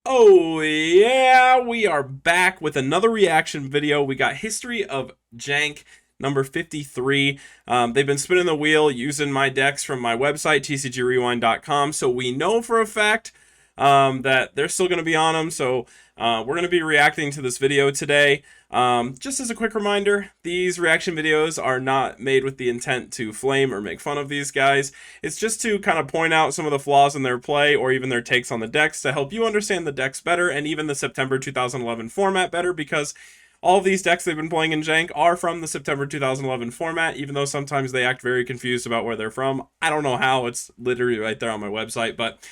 Oh yeah, we are back with another reaction video. We got History of Jank number 53. They've been spinning the wheel using my decks from my website, tcgrewind.com, so we know for a fact that they're still going to be on them. So we're going to be reacting to this video today. Just as a quick reminder, these reaction videos are not made with the intent to flame or make fun of these guys. It's just to kind of point out some of the flaws in their play or even their takes on the decks to help you understand the decks better and even the September 2011 format better, because all of these decks they've been playing in Jank are from the September 2011 format, even though sometimes they act very confused about where they're from. I don't know how. It's literally right there on my website. But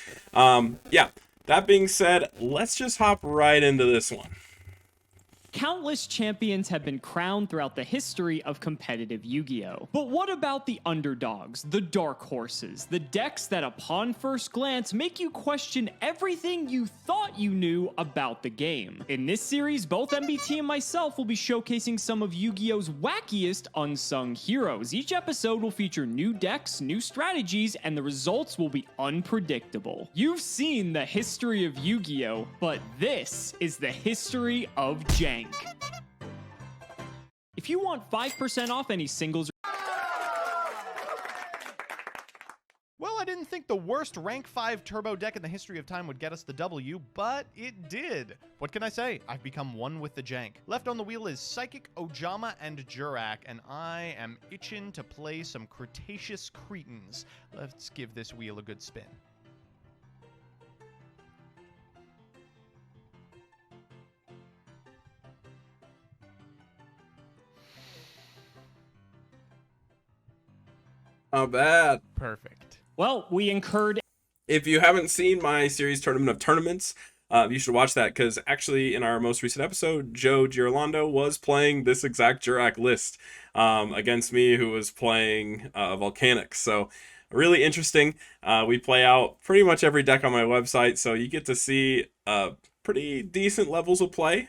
yeah, that being said, let's just hop right into this one. Countless champions have been crowned throughout the history of competitive Yu-Gi-Oh! But what about the underdogs, the dark horses, the decks that upon first glance make you question everything you thought you knew about the game? In this series, both MBT and myself will be showcasing some of Yu-Gi-Oh!'s wackiest unsung heroes. Each episode will feature new decks, new strategies, and the results will be unpredictable. You've seen the history of Yu-Gi-Oh!, but this is the history of Jank. If you want 5% off any singles... Well, I didn't think the worst rank 5 turbo deck in the history of time would get us the W, but it did. What can I say? I've become one with the Jank. Left on the wheel is Psychic, Ojama, and Jurak, and I am itching to play some Cretaceous Cretans. Let's give this wheel a good spin. Not bad. Perfect. Well, we incurred... If you haven't seen my series Tournament of Tournaments, you should watch that, because actually in our most recent episode, Joe Girolando was playing this exact Jurak list against me, who was playing Volcanics. So really interesting. We play out pretty much every deck on my website, so you get to see pretty decent levels of play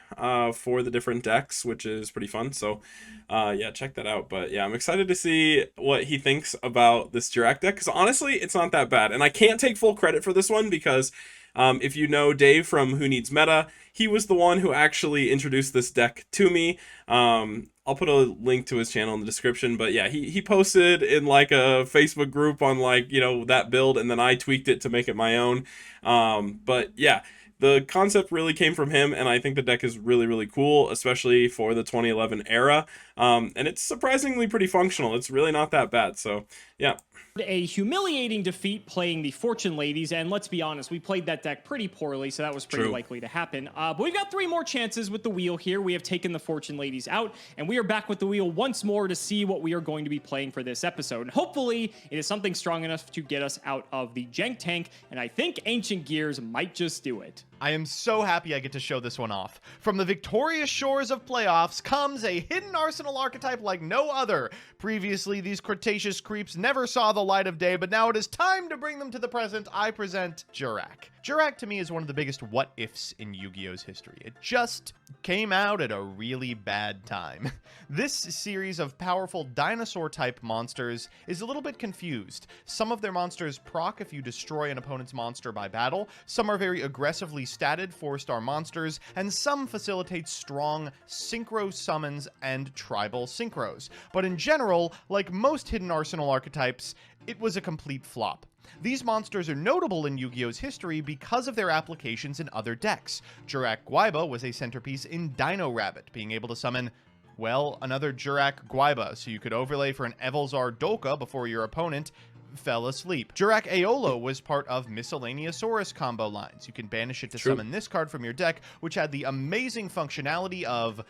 for the different decks, which is pretty fun. So yeah, check that out. But yeah, I'm excited to see what he thinks about this Jurak deck, because honestly, it's not that bad. And I can't take full credit for this one, because if you know Dave from Who Needs Meta, he was the one who actually introduced this deck to me. I'll put a link to his channel in the description, but yeah, he posted in like a Facebook group on like, you know, that build, and then I tweaked it to make it my own. But yeah, the concept really came from him, and I think the deck is really, really cool, especially for the 2011 era. And it's surprisingly pretty functional. It's really not that bad. So yeah. A humiliating defeat playing the Fortune Ladies, and let's be honest, we played that deck pretty poorly, so that was pretty likely to happen. But we've got 3 more chances with the wheel here. We have taken the Fortune Ladies out, and we are back with the wheel once more to see what we are going to be playing for this episode. And hopefully, it is something strong enough to get us out of the Jank tank, and I think Ancient Gears might just do it. I am so happy I get to show this one off. From the victorious shores of playoffs comes a hidden arsenal archetype like no other. Previously, these Cretaceous creeps never saw the light of day, but now it is time to bring them to the present. I present Jurak. Jurak, to me, is one of the biggest what-ifs in Yu-Gi-Oh's history. It just came out at a really bad time. This series of powerful dinosaur-type monsters is a little bit confused. Some of their monsters proc if you destroy an opponent's monster by battle, some are very aggressively statted 4-star monsters, and some facilitate strong synchro summons and tribal synchros. But in general, like most hidden arsenal archetypes, it was a complete flop. These monsters are notable in Yu-Gi-Oh's history because of their applications in other decks. Jurak Gwaiba was a centerpiece in Dino Rabbit, being able to summon, well, another Jurak Gwaiba, so you could overlay for an Evelzar Dolka before your opponent fell asleep. Jurak Aolo was part of Miscellaneousaurus combo lines. You can banish it to summon this card from your deck, which had the amazing functionality of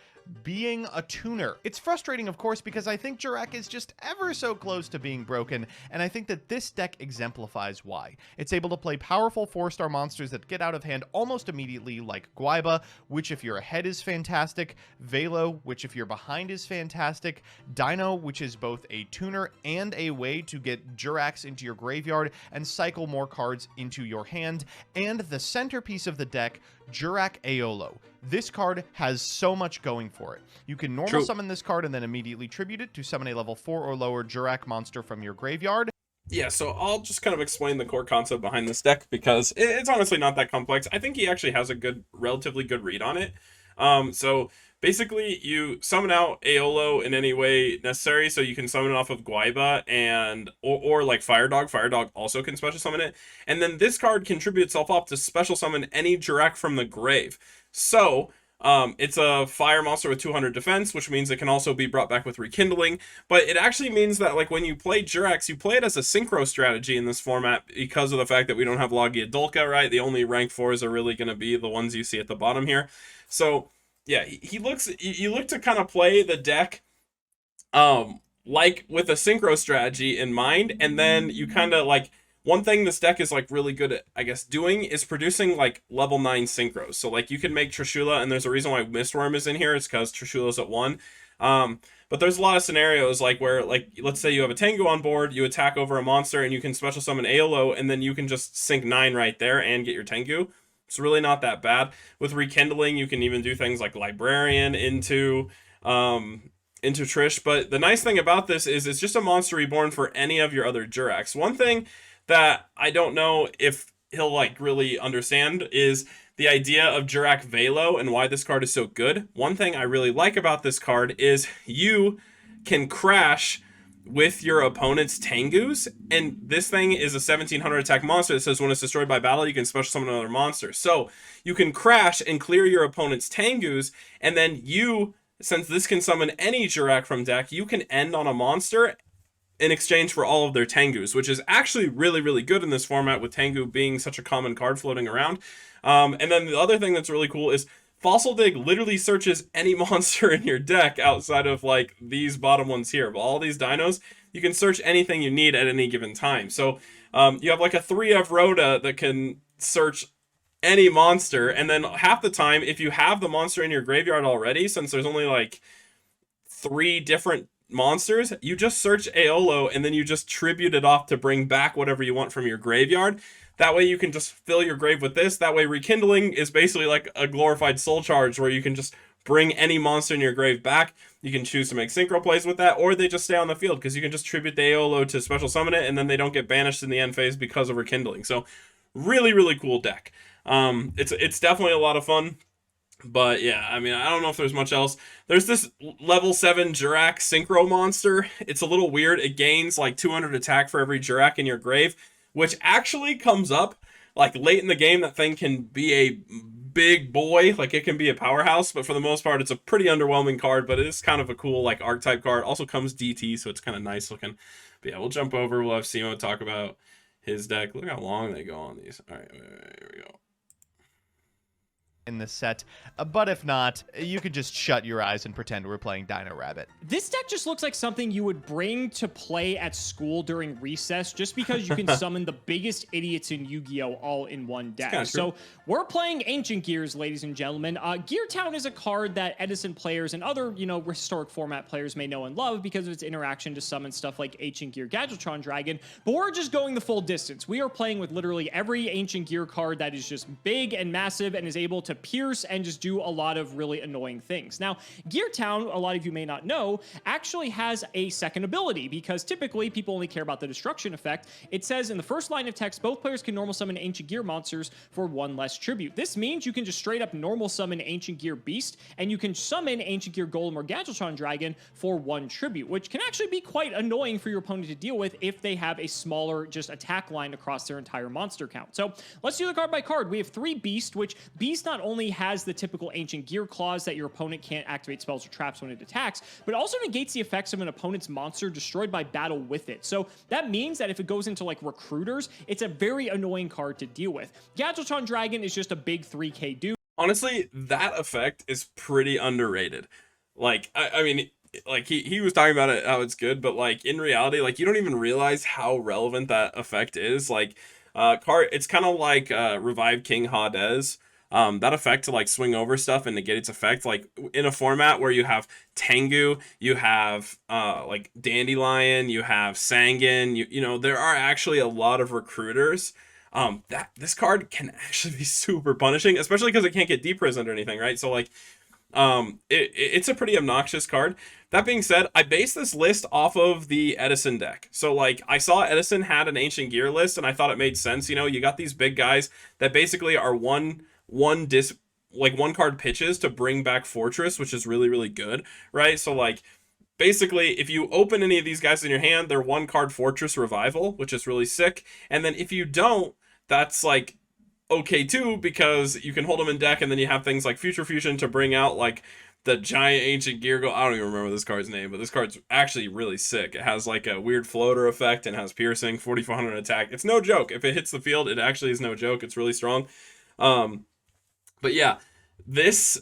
being a tuner. It's frustrating, of course, because I think Jurak is just ever so close to being broken, and I think that this deck exemplifies why. It's able to play powerful 4-star monsters that get out of hand almost immediately, like Gwaiba, which if you're ahead is fantastic, Velo, which if you're behind is fantastic, Dino, which is both a tuner and a way to get Juraks into your graveyard and cycle more cards into your hand, and the centerpiece of the deck, Jurak Aolo. This card has so much going for it. You can normal summon this card and then immediately tribute it to summon a level 4 or lower Jurak monster from your graveyard. Yeah, so I'll just kind of explain the core concept behind this deck because it's honestly not that complex. I think he actually has a relatively good read on it. So basically, you summon out Aolo in any way necessary. So you can summon it off of Guaiba or like Fire Dog. Fire Dog also can special summon it, and then this card can tribute itself up to special summon any Jurak from the grave. So it's a fire monster with 200 defense, which means it can also be brought back with rekindling. But it actually means that like when you play Jurax, you play it as a synchro strategy in this format because of the fact that we don't have Logia Dolka, right? The only rank 4s are really going to be the ones you see at the bottom here. So yeah, he looks. You look to kind of play the deck, like with a synchro strategy in mind, and then you kind of like one thing this deck is like really good at, I guess, doing is producing like level 9 synchros. So like you can make Trishula, and there's a reason why Mistworm is in here. It's because Trishula's at 1. But there's a lot of scenarios like where, like, let's say you have a Tengu on board, you attack over a monster, and you can special summon Aolo, and then you can just sink 9 right there and get your Tengu. It's really not that bad. With rekindling, you can even do things like Librarian into Trish. But the nice thing about this is it's just a monster reborn for any of your other Juraks. One thing that I don't know if he'll like really understand is the idea of Jurak Velo and why this card is so good. One thing I really like about this card is you can crash with your opponent's Tengus, and this thing is a 1700 attack monster that says when it's destroyed by battle, you can special summon another monster. So you can crash and clear your opponent's Tengus, and then you, since this can summon any Jurak from deck, you can end on a monster in exchange for all of their Tengus, which is actually really, really good in this format with Tengu being such a common card floating around. And then the other thing that's really cool is Fossil Dig literally searches any monster in your deck outside of like these bottom ones here. But all these dinos, you can search anything you need at any given time. So you have like a 3F Rhoda that can search any monster, and then half the time, if you have the monster in your graveyard already, since there's only like 3 different monsters, you just search Aolo and then you just tribute it off to bring back whatever you want from your graveyard. That way you can just fill your grave with this. That way rekindling is basically like a glorified soul charge where you can just bring any monster in your grave back. You can choose to make synchro plays with that, or they just stay on the field because you can just tribute the Aolo to special summon it, and then they don't get banished in the end phase because of rekindling. So really, really cool deck. It's definitely a lot of fun. But yeah, I mean, I don't know if there's much else. There's this level 7 Jurak Synchro monster. It's a little weird. It gains like 200 attack for every Jurak in your grave, which actually comes up like late in the game. That thing can be a big boy. Like it can be a powerhouse, but for the most part, it's a pretty underwhelming card, but it is kind of a cool like archetype card. Also comes DT, so it's kind of nice looking. But yeah, we'll jump over. We'll have Cimo talk about his deck. Look how long they go on these. All right, here we go. In this set, but if not, you could just shut your eyes and pretend we're playing Dino Rabbit. This deck just looks like something you would bring to play at school during recess just because you can summon the biggest idiots in Yu-Gi-Oh! All in one deck. So we're playing Ancient Gears, ladies and gentlemen. Gear Town is a card that Edison players and other, historic format players may know and love because of its interaction to summon stuff like Ancient Gear Gadgetron Dragon, but we're just going the full distance. We are playing with literally every Ancient Gear card that is just big and massive and is able to pierce and just do a lot of really annoying things. Now, Gear Town, a lot of you may not know, actually has a second ability because typically people only care about the destruction effect. It says in the first line of text, both players can normal summon Ancient Gear monsters for 1 less tribute. This means you can just straight up normal summon Ancient Gear Beast, and you can summon Ancient Gear Golem or Gadgetron Dragon for 1 tribute, which can actually be quite annoying for your opponent to deal with if they have a smaller just attack line across their entire monster count. So let's do the card by card. We have 3 Beast, which Beast not only has the typical Ancient Gear clause that your opponent can't activate spells or traps when it attacks, but also negates the effects of an opponent's monster destroyed by battle with it. So that means that if it goes into like Recruiters, it's a very annoying card to deal with. Gadgetron Dragon is just a big 3k dude. Honestly, that effect is pretty underrated. Like, I mean, like he was talking about it, how it's good, but like in reality, like you don't even realize how relevant that effect is. Like, it's kind of like Revive King Hades. That effect to like swing over stuff and negate its effect, like in a format where you have Tengu, you have like Dandelion, you have Sangan, you know, there are actually a lot of recruiters. That this card can actually be super punishing, especially because it can't get deprisoned or anything, right? So like It's a pretty obnoxious card. That being said, I based this list off of the Edison deck. So like I saw Edison had an Ancient Gear list, and I thought it made sense. You know, you got these big guys that basically are one card pitches to bring back Fortress, which is really really good, right? So like basically, if you open any of these guys in your hand, they're one card Fortress Revival, which is really sick. And then if you don't, that's like okay too, because you can hold them in deck, and then you have things like Future Fusion to bring out like the giant Ancient Gear go. I don't even remember this card's name, but this card's actually really sick. It has like a weird floater effect and has piercing, 4400 attack. It's no joke. If it hits the field, it actually is no joke. It's really strong. But yeah, this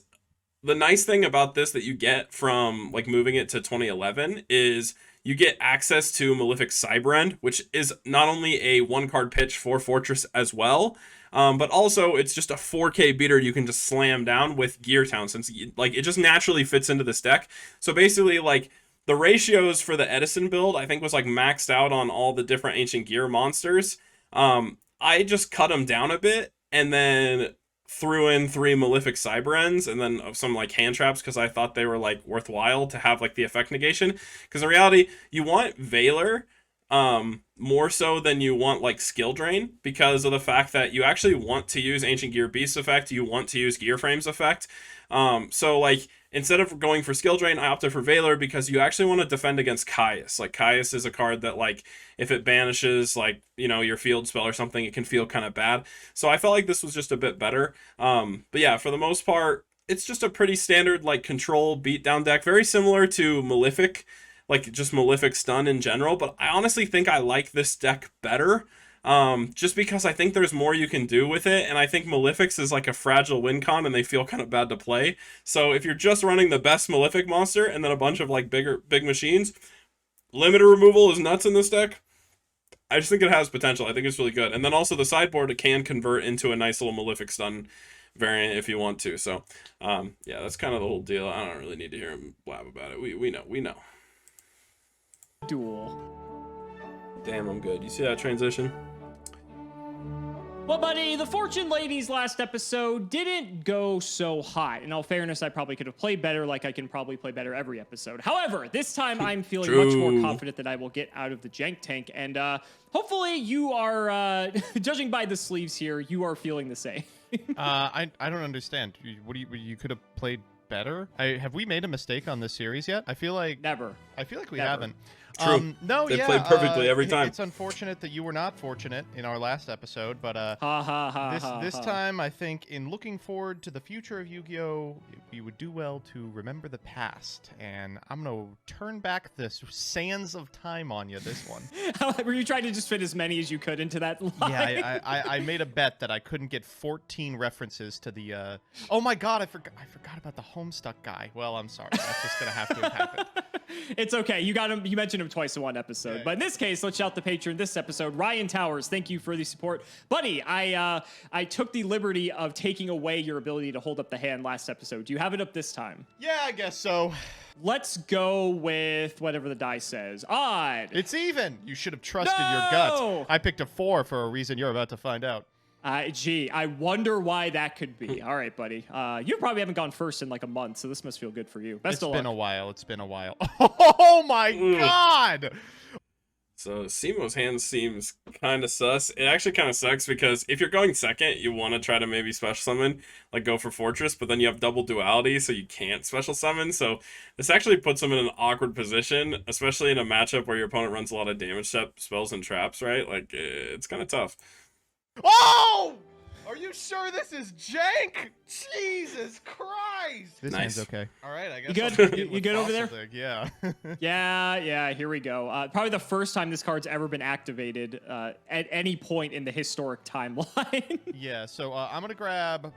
the nice thing about this that you get from like moving it to 2011 is you get access to Malefic Cyberend, which is not only a one card pitch for Fortress as well, but also it's just a 4K beater you can just slam down with Gear Town, since like it just naturally fits into this deck. So basically, like the ratios for the Edison build, I think was like maxed out on all the different Ancient Gear monsters. I just cut them down a bit, and then threw in 3 Malefic Cyberends and then some like hand traps because I thought they were like worthwhile to have like the effect negation. Because in reality, you want Valor more so than you want like skill drain, because of the fact that you actually want to use Ancient Gear Beast effect, you want to use Gear Frames effect. So like instead of going for skill drain, I opted for Valor because you actually want to defend against Caius. Like Caius is a card that like if it banishes like, you know, your field spell or something, it can feel kind of bad. So I felt like this was just a bit better. But yeah, for the most part, it's just a pretty standard like control beatdown deck, very similar to Malefic, like just Malefic Stun in general. But I honestly think I like this deck better. Just because I think there's more you can do with it, and I think Malefics is like a fragile win con, and they feel kind of bad to play. So if you're just running the best Malefic monster and then a bunch of like big machines, limited removal is nuts in this deck. I just think it has potential. I think it's really good. And then also the sideboard, it can convert into a nice little Malefic Stun variant if you want to. So yeah, that's kind of the whole deal. I don't really need to hear him blab about it. We know. Duel. Damn, I'm good. You see that transition? Well, buddy, the Fortune Ladies last episode didn't go so hot. In all fairness, I probably could have played better, like I can probably play better every episode. However, this time I'm feeling much more confident that I will get out of the Jank tank, and hopefully you are, judging by the sleeves here, you are feeling the same. I don't understand. What do you could have played better? Have we made a mistake on this series yet? I feel like Never. we Never. haven't. True. No, They yeah, played perfectly every time. It's unfortunate that you were not fortunate in our last episode, but this ha. time I think in looking forward to the future of Yu-Gi-Oh, we would do well to remember the past, and I'm gonna turn back the sands of time on you this one. Were you trying to just fit as many as you could into that line? Yeah, I made a bet that I couldn't get 14 references to the. Oh my God, I forgot about the Homestuck guy. Well, I'm sorry, that's just gonna have to have happened. It's okay. You got him. You mentioned him twice in one episode. Yeah. But in this case, let's shout the patron this episode. Ryan Towers, thank you for the support. Buddy, I took the liberty of taking away your ability to hold up the hand last episode. Do you have it up this time? Yeah, I guess so. Let's go with whatever the die says. Odd. It's even. You should have trusted your No! gut. I picked a 4 for a reason you're about to find out. Gee, I wonder why that could be. All right, buddy. You probably haven't gone first in like a month, so this must feel good for you. Best of luck. It's been a while. Oh my God! So Cimo's hand seems kind of sus. It actually kind of sucks because if you're going second, you want to try to maybe special summon, like go for Fortress, but then you have double duality, so you can't special summon. So this actually puts him in an awkward position, especially in a matchup where your opponent runs a lot of damage spells and traps, right? Like, it's kind of tough. Oh! Are you sure this is Jank? Jesus Christ! This Nice. hand's okay. All right, I guess. You good? I'll begin You with good over Fossil there? Dig, yeah. Yeah, here we go. Probably the first time this card's ever been activated at any point in the historic timeline. Yeah, so I'm going to grab...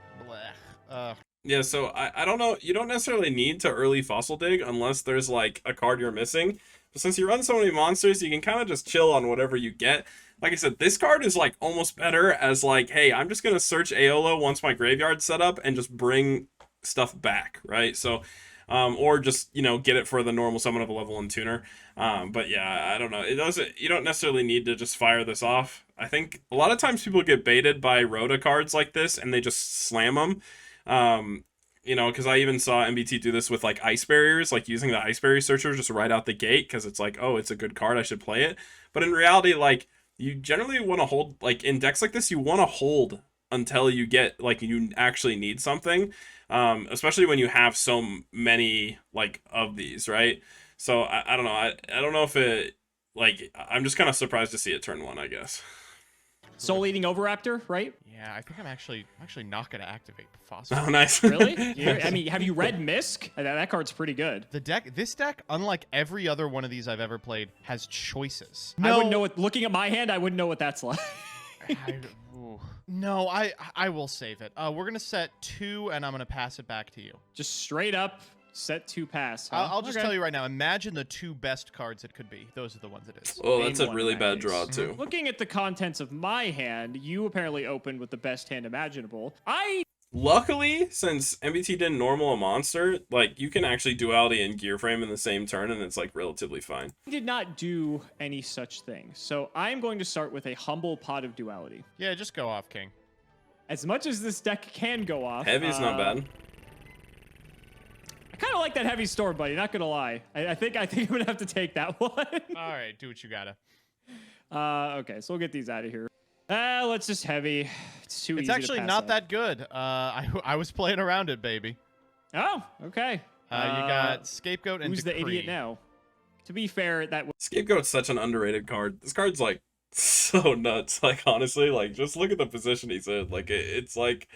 Yeah, so I don't know. You don't necessarily need to early Fossil Dig unless there's like a card you're missing. But since you run so many monsters, you can kind of just chill on whatever you get. Like I said, this card is like almost better as like, hey, I'm just going to search Aolo once my graveyard's set up and just bring stuff back, right? So, or just, you know, get it for the normal summon of a level 1 tuner. But yeah, I don't know. You don't necessarily need to just fire this off. I think a lot of times people get baited by Rhoda cards like this and they just slam them. you know, because I even saw MBT do this with like ice barriers, like using the ice barrier searcher just right out the gate because it's like, oh, it's a good card, I should play it. But in reality, like you generally want to hold, like in decks like this, you want to hold until you get like you actually need something, especially when you have so many like of these, right? So I don't know, I don't know if it like I'm just kind of surprised to see it turn 1, I guess. Soul Eating Overraptor, right? Yeah, I think I'm actually not going to activate the phosphorus. Oh, nice. Really? I mean, have you read Misk? That card's pretty good. This deck, unlike every other one of these I've ever played, has choices. I wouldn't know what, looking at my hand, I wouldn't know what that's like. No, I will save it. We're going to set 2, and I'm going to pass it back to you. Just straight up set 2 pass. Huh? I'll just tell you right now, imagine the 2 best cards it could be. Those are the ones it is. Oh, that's a Main really one, bad nice. draw, too. Looking at the contents of my hand, you apparently opened with the best hand imaginable. Luckily, since MBT didn't normal a monster, like you can actually duality and gear frame in the same turn, and it's like relatively fine. did not do any such thing. So I'm going to start with a humble pot of duality. Yeah, just go off, King. As much as this deck can go off. Heavy is not bad. I kind of like that heavy store, buddy. Not gonna lie. I think I'm gonna have to take that one. All right, do what you gotta. Okay, so we'll get these out of here. Let's just heavy. It's too easy. It's actually to pass not up. that good. I was playing around it, baby. Oh, okay. You got Scapegoat and who's the Decree. idiot now? To be fair, that was Scapegoat's such an underrated card. This card's like so nuts. Like honestly, like just look at the position he's in. Like it's like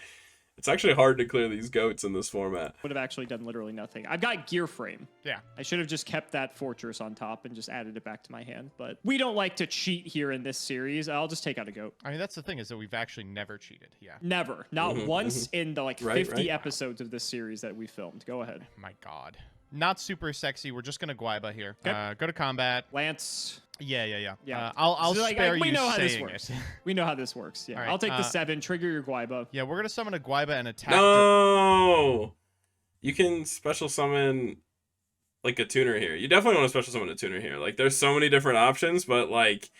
it's actually hard to clear these goats in this format. would have actually done literally nothing. I've got gear frame. Yeah. I should have just kept that fortress on top and just added it back to my hand. But we don't like to cheat here in this series. I'll just take out a goat. I mean, that's the thing is that we've actually never cheated. Yeah. Never. Not once in the like 50 Right. episodes of this series that we filmed. Go ahead. My God. Not super sexy. We're just gonna Guaiba here. Okay. Go to combat. Lance. Yeah. Yeah. I'll So, like, spare we you know how this saying works. it. We know how this works. Yeah. All right, I'll take the 7, trigger your Guaiba. Yeah, we're gonna summon a Guaiba and attack. No, you can special summon like a tuner here. You definitely want to special summon a tuner here. Like there's so many different options, but like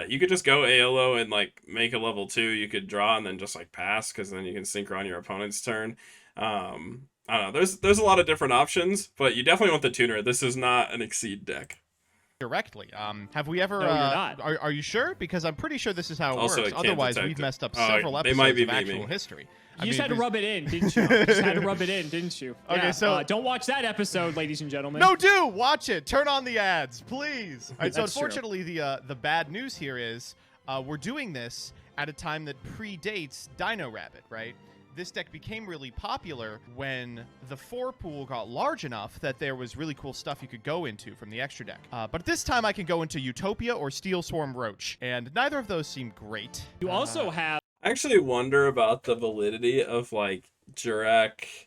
you could just go AOLO and like make a level 2. You could draw and then just like pass because then you can synchron your opponent's turn. I don't know. There's a lot of different options, but you definitely want the tuner. This is not an Exceed deck. Directly. Have we ever? No, you're not. Are you sure? Because I'm pretty sure this is how it Also, works. it can't Otherwise, detect we've it. messed up Oh, several they episodes might be of actual memeing. history. You just had to rub it in, didn't you? You just had to rub it in, didn't you? Okay, Yeah, so- don't watch that episode, ladies and gentlemen. No, do watch it. Turn on the ads, please. All right, so That's true. unfortunately, the bad news here is we're doing this at a time that predates Dino Rabbit, right? This deck became really popular when the 4 pool got large enough that there was really cool stuff you could go into from the extra deck. But this time I can go into Utopia or Steel Swarm Roach, and neither of those seem great. You also have I actually wonder about the validity of like Jurak's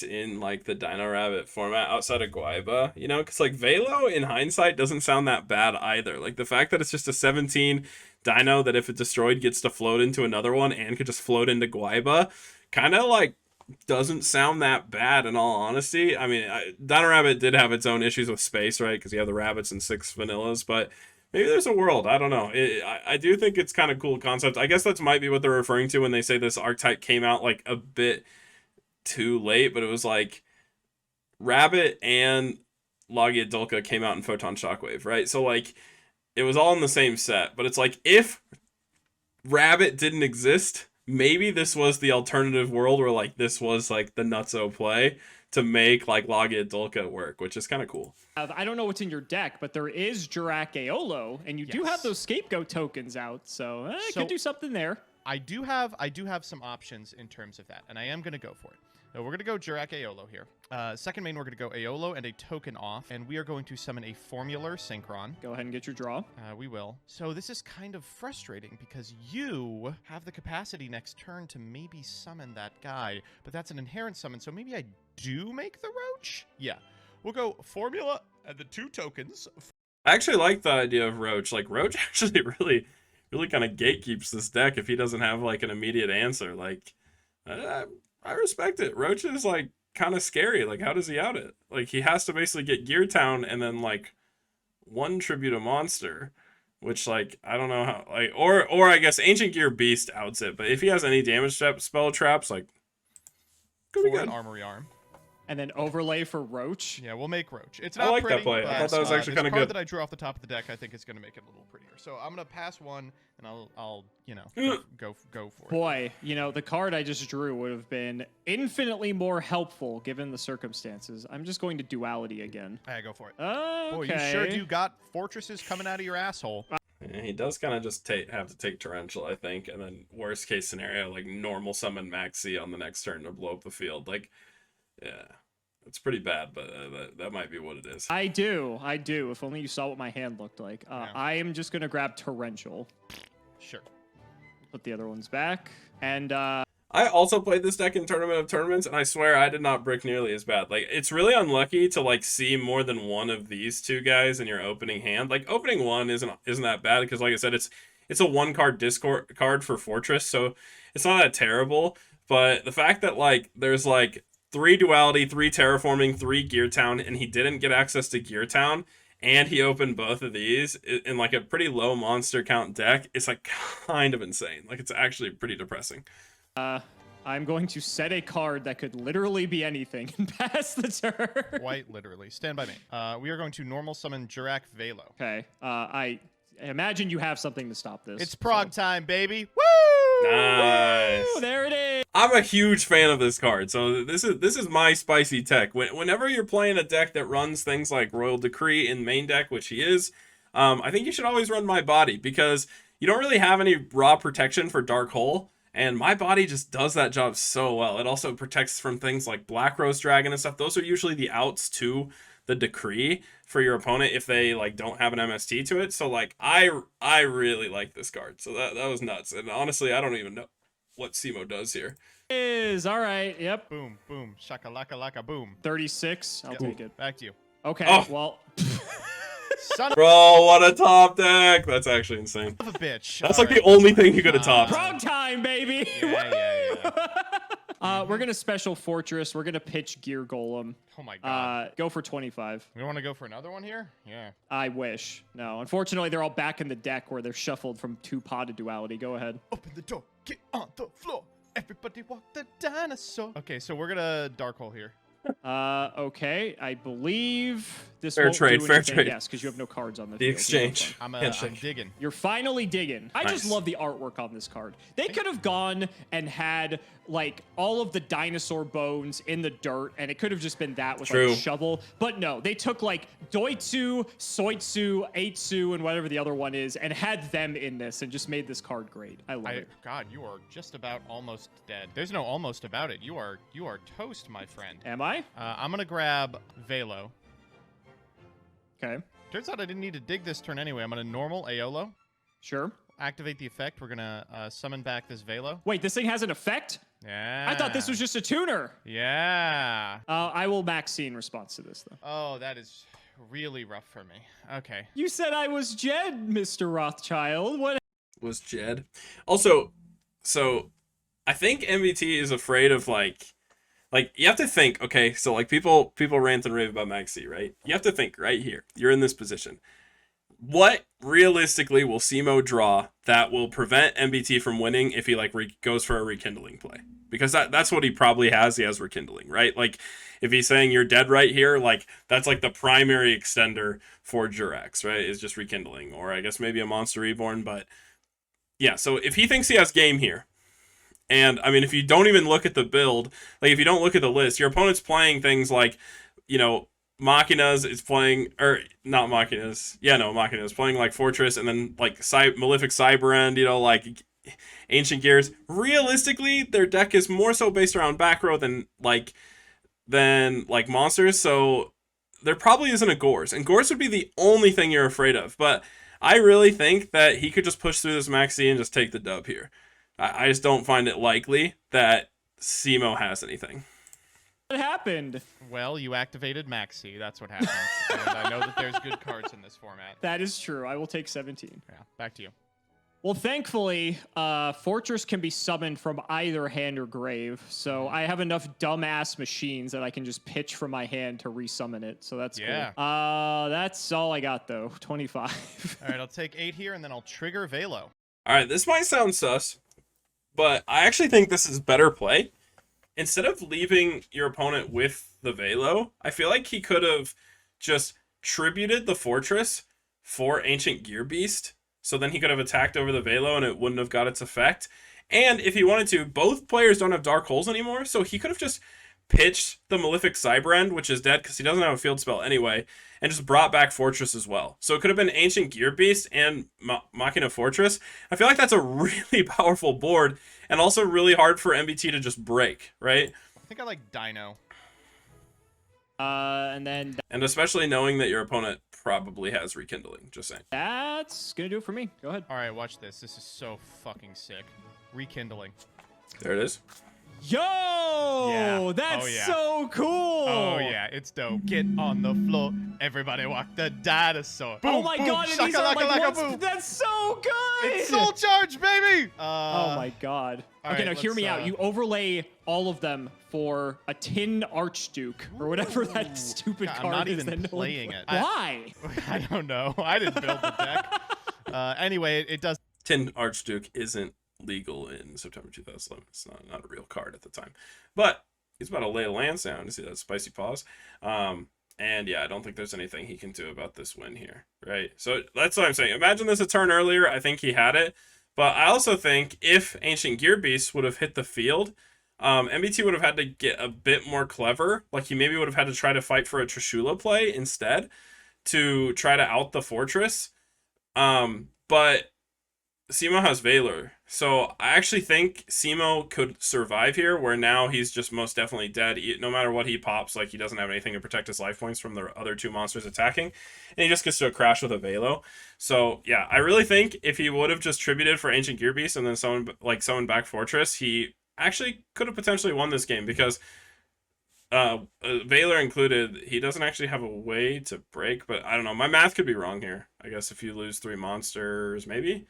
in like the Dino Rabbit format outside of Guaiba, you know, because like Velo in hindsight doesn't sound that bad either. Like the fact that it's just a 17 Dino that if it destroyed gets to float into another one and could just float into Guaiba, kind of like doesn't sound that bad in all honesty. I mean, Dino Rabbit did have its own issues with space, right? Because you have the rabbits and 6 vanillas, but maybe there's a world. I don't know. I do think it's kind of cool concept. I guess that might be what they're referring to when they say this archetype came out like a bit too late, but it was like Rabbit and Logia Dulka came out in Photon Shockwave, right? So like it was all in the same set, but it's like if Rabbit didn't exist, maybe this was the alternative world where like this was like the nutso play to make like Logia Dulka work, which is kind of cool. I don't know what's in your deck, but there is Jurak Aeolo, and you do Yes. have those scapegoat tokens out, so I So- could do something there. I do have some options in terms of that, and I am going to go for it. So we're going to go Jurak Aeolo here. Second main, we're going to go Aeolo and a token off, and we are going to summon a Formular Synchron. Go ahead and get your draw. We will. So this is kind of frustrating because you have the capacity next turn to maybe summon that guy, but that's an inherent summon, so maybe I do make the Roach? Yeah. We'll go Formula and the 2 tokens. I actually like the idea of Roach. Like Roach actually really kind of gatekeeps this deck if he doesn't have like an immediate answer. Like I respect it. Roach is like kind of scary. Like how does he out it? Like he has to basically get Gear Town and then like 1 tribute a monster, which like I don't know how like or I guess Ancient Gear Beast outs it. But if he has any damage spell traps, like Could be for good. an Armory Arm. And then overlay for Roach. Yeah, we'll make Roach. It's I not like that pretty, play. I but, thought that was actually this kinda card good. that I drew off the top of the deck, I think is going to make it a little prettier. So I'm going to pass one, and I'll you know, go for it. Boy, you know, the card I just drew would have been infinitely more helpful given the circumstances. I'm just going to duality again. All right, go for it. Okay. Boy, you sure do got fortresses coming out of your asshole. Yeah, he does kind of just have to take Torrential, I think, and then worst case scenario, like normal summon Maxi on the next turn to blow up the field. Like, yeah, it's pretty bad, but that might be what it is. I do. If only you saw what my hand looked like. Yeah. I am just going to grab Torrential. Sure. Put the other ones back. And I also played this deck in Tournament of Tournaments, and I swear I did not brick nearly as bad. Like, it's really unlucky to like see more than one of these two guys in your opening hand. Like, opening one isn't that bad because, like I said, it's a one card discard card for Fortress, so it's not that terrible. But the fact that like there's like 3 Duality, 3 Terraforming, 3 Gear Town, and he didn't get access to Gear Town, and he opened both of these in like a pretty low monster count deck, it's like kind of insane. Like, it's actually pretty depressing. I'm going to set a card that could literally be anything and pass the turn. Quite literally. Stand by me. We are going to normal summon Jurak Velo. Okay. I imagine you have something to stop this. It's prog time, baby. Woo! Nice. Woo, there it is. I'm a huge fan of this card, so this is my spicy tech. Whenever you're playing a deck that runs things like Royal Decree in main deck, which he is, I think you should always run My Body because you don't really have any raw protection for Dark Hole, and My Body just does that job so well. It also protects from things like Black Rose Dragon and stuff. Those are usually the outs to the Decree for your opponent if they like don't have an MST to it. So like I really like this card. So that was nuts. And honestly, I don't even know what Cimo does here. Is all right. Yep. Boom, boom, shakalaka laka boom. 36. I'll take it. Back to you. Okay. Oh. Well. Son of Bro, what a top deck. That's actually insane. a bitch. That's All like right. the only thing you could have topped. Prog time, baby. Yeah. We're gonna special fortress. We're gonna pitch gear golem. Oh my god. Go for 25. We want to go for another one here? Yeah. I wish. No, unfortunately, they're all back in the deck where they're shuffled from 2 potted duality. Go ahead. Open the door. Get on the floor. Everybody walk the dinosaur. Okay, so we're gonna dark hole here. Okay. I believe this Fair won't trade, do fair anything. trade. Yes, because you have no cards on the The field. exchange. I'm Handshake. digging. You're finally digging. I just Nice. love the artwork on this card. They could have gone and had like all of the dinosaur bones in the dirt, and it could have just been that with like True. a shovel. But no, they took like Doitsu, Soitsu, Eitsu, and whatever the other one is, and had them in this, and just made this card great. I love it. God, you are just about almost dead. There's no almost about it. You are toast, my friend. Am I? I'm gonna grab Velo. Okay. Turns out I didn't need to dig this turn anyway. I'm gonna normal Aolo. Sure. Activate the effect. We're gonna summon back this Velo. Wait, this thing has an effect? Yeah. I thought this was just a tuner. Yeah. I will Maxine in response to this, though. Oh, that is really rough for me. Okay. You said I was Jed, Mr. Rothschild. What? Was Jed. Also, so I think MVT is afraid of like you have to think, okay, so like people rant and rave about Maxi, right? You have to think right here. You're in this position. What realistically will Cimo draw that will prevent MBT from winning if he like goes for a rekindling play? Because that's what he probably has. He has rekindling, right? Like if he's saying you're dead right here, like that's like the primary extender for Jurax, right? Is just rekindling, or I guess maybe a Monster Reborn, but yeah. So if he thinks he has game here, and I mean, if you don't even look at the build, like if you don't look at the list, your opponent's playing things like, you know, Machinas is playing, or not Machinas. Yeah, no, Machinas playing like Fortress, and then like Malefic Cyberend, you know, like Ancient Gears. Realistically, their deck is more so based around back row than monsters. So there probably isn't a Gores, and Gores would be the only thing you're afraid of. But I really think that he could just push through this Maxi and just take the dub here. I just don't find it likely that Cimo has anything. What happened? Well, you activated Maxi. That's what happened. And I know that there's good cards in this format. That is true. I will take 17. Yeah, back to you. Well, thankfully, Fortress can be summoned from either hand or grave, so I have enough dumbass machines that I can just pitch from my hand to resummon it, so that's Yeah. cool. That's all I got, though. 25. All right, I'll take 8 here, and then I'll trigger Velo. All right, this might sound sus, but I actually think this is better play instead of leaving your opponent with the Velo, I feel like he could have just tributed the Fortress for Ancient Gear Beast, so then he could have attacked over the Velo and it wouldn't have got its effect. And if he wanted to, both players don't have Dark Holes anymore, so he could have just pitched the Malefic Cyberend, which is dead because he doesn't have a field spell anyway, and just brought back Fortress as well. So it could have been Ancient Gear Beast and Machina Fortress. I feel like that's a really powerful board, and also really hard for MBT to just break, right? I think I like Dino. And especially knowing that your opponent probably has Rekindling, just saying. That's gonna do it for me. Go ahead. All right, watch this. This is so fucking sick. Rekindling. There it is. Yo, Yeah. that's Oh, yeah. so cool. Oh yeah, it's dope. Get on the floor. Everybody walk the dinosaur. Boom, Oh my boom, god, and these are like shaka-laka-laka, ones- boom. that's so good. It's Soul Charge, baby. Oh my god. all Okay, right, now hear let's, me out. You overlay all of them for a tin Archduke or whatever that stupid God, I'm card not is. even that no one playing plays. it. Why? I don't know. I didn't build the deck. Anyway, it does. Tin Archduke isn't legal in September 2011. It's not a real card at the time. But he's about to lay a land sound. You see that spicy pause? And yeah, I don't think there's anything he can do about this win here, right? So that's what I'm saying. Imagine this a turn earlier. I think he had it. But I also think if Ancient Gear Beast would have hit the field, MBT would have had to get a bit more clever. Like he maybe would have had to try to fight for a Trishula play instead to try to out the Fortress. But Cimo has Valor. So I actually think Cimo could survive here, where now he's just most definitely dead. No matter what he pops, like he doesn't have anything to protect his life points from the other two monsters attacking. And he just gets to a crash with a Velo. So yeah, I really think if he would have just tributed for Ancient Gear Beast and then summoned back Fortress, he actually could have potentially won this game because Valor included, he doesn't actually have a way to break, but I don't know. My math could be wrong here. I guess if you lose 3 monsters, maybe,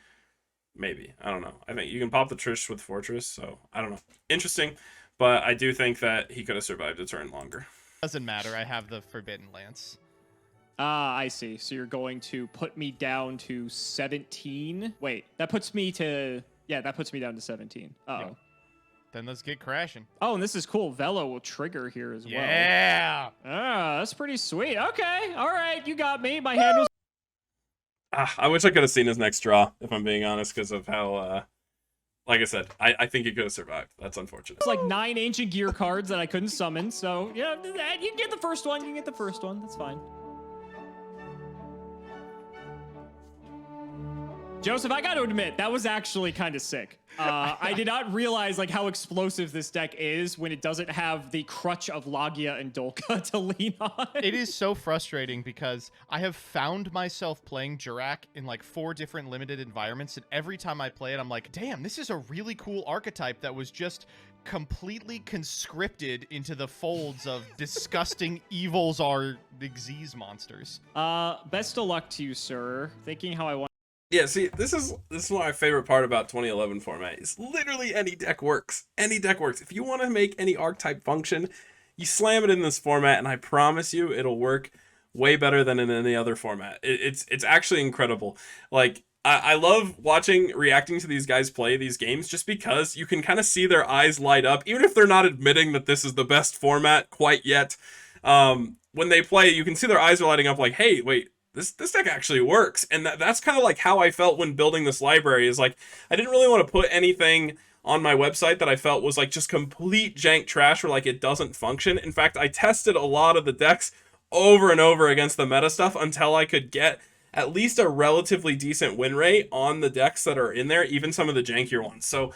I don't know. I think you can pop the Trish with Fortress, so I don't know. Interesting, but I do think that he could have survived a turn longer. Doesn't matter. I have the Forbidden Lance. I see. So you're going to put me down to 17. Wait, that puts me to... Yeah, that puts me down to 17. Uh-oh. Yeah. Then let's get crashing. Oh, and this is cool. Velo will trigger here as well. Yeah. Ah, that's pretty sweet. Okay, all right, you got me. My hand was... I wish I could have seen his next draw, if I'm being honest, because of how, like I said, I think he could have survived. That's unfortunate. It's like 9 Ancient Gear cards that I couldn't summon, so yeah, you can get the first one. You can get the first one. That's fine. Joseph, I got to admit, that was actually kind of sick. I did not realize like how explosive this deck is when it doesn't have the crutch of Lagia and Dolka to lean on. It is so frustrating because I have found myself playing Jurak in like 4 different limited environments, and every time I play it, I'm like, damn, this is a really cool archetype that was just completely conscripted into the folds of disgusting evils are Xyz monsters. Best of luck to you, sir. Thinking how I want. Yeah, see, this is my favorite part about 2011 format. Is literally any deck works. Any deck works. If you want to make any archetype function, you slam it in this format, and I promise you, it'll work way better than in any other format. It's actually incredible. Like I love reacting to these guys play these games, just because you can kind of see their eyes light up, even if they're not admitting that this is the best format quite yet. When they play, you can see their eyes are lighting up, like, hey, wait. This deck actually works. And that's kind of like how I felt when building this library, is like, I didn't really want to put anything on my website that I felt was like just complete jank trash or like it doesn't function. In fact, I tested a lot of the decks over and over against the meta stuff until I could get at least a relatively decent win rate on the decks that are in there, even some of the jankier ones. So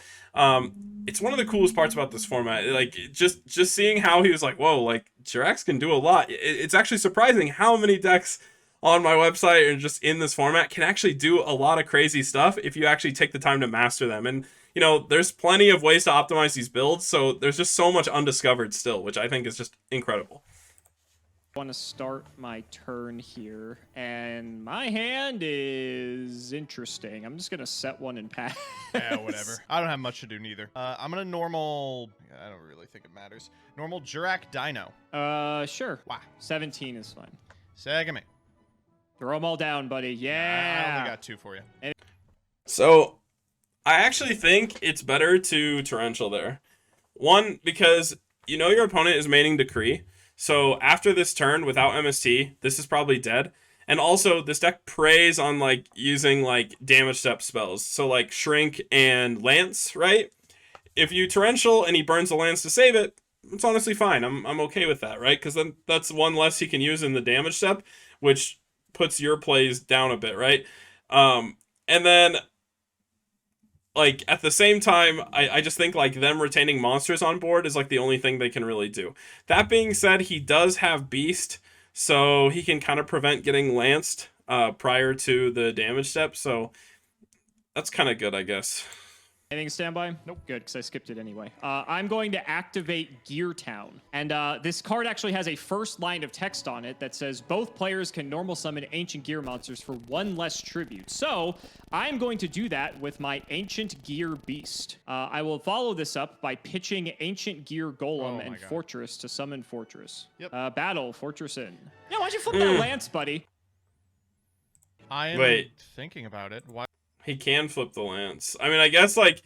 it's one of the coolest parts about this format. Like just seeing how he was like, whoa, like Jurax can do a lot. It's actually surprising how many decks on my website and just in this format can actually do a lot of crazy stuff if you actually take the time to master them. And, you know, there's plenty of ways to optimize these builds, so there's just so much undiscovered still, which I think is just incredible. I want to start my turn here, and my hand is interesting. I'm just going to set one and pass. Yeah, whatever. I don't have much to do neither. I'm going to normal... I don't really think it matters. Normal Jurak Dino. Sure. Wow. 17 is fine. Second me. Throw them all down, buddy. Yeah. I only got 2 for you. So I actually think it's better to torrential there. One, because you know your opponent is maining Decree, so after this turn without MST, this is probably dead. And also, this deck preys on like using like damage step spells, so like Shrink and Lance, right? If you Torrential and he burns the Lance to save it, it's honestly fine. I'm okay with that, right? Because then that's one less he can use in the damage step, which puts your plays down a bit, right? And then like at the same time, I just think like them retaining monsters on board is like the only thing they can really do. That being said, he does have Beast, so he can kind of prevent getting lanced prior to the damage step, so that's kind of good, I guess. Anything standby? Nope. Good, because I skipped it anyway. I'm going to activate Gear Town. And this card actually has a first line of text on it that says, both players can normal summon ancient gear monsters for one less tribute. So I'm going to do that with my Ancient Gear Beast. I will follow this up by pitching Ancient Gear Golem and Fortress to summon Fortress. Yep. Battle, Fortress in. Yeah, why'd you flip that Lance, buddy? I am thinking about it. Why? He can flip the Lance. I mean, I guess like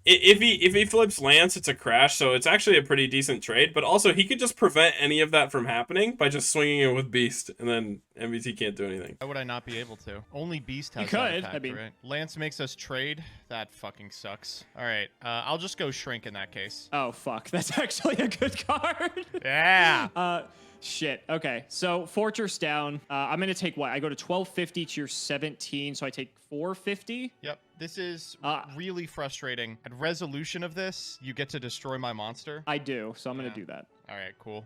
if he flips Lance, it's a crash, so it's actually a pretty decent trade. But also, he could just prevent any of that from happening by just swinging it with Beast, and then MVT can't do anything. Why would I not be able to? Only Beast has you could. that effect, right? Lance makes us trade. That fucking sucks. All right, I'll just go Shrink in that case. Oh fuck, that's actually a good card. Yeah. Shit. Okay, so Fortress down. I'm gonna take what? I go to 1250 to your 17, so I take 450. Yep. This is really frustrating. At resolution of this, you get to destroy my monster. I do, so I'm gonna do that. All right, cool.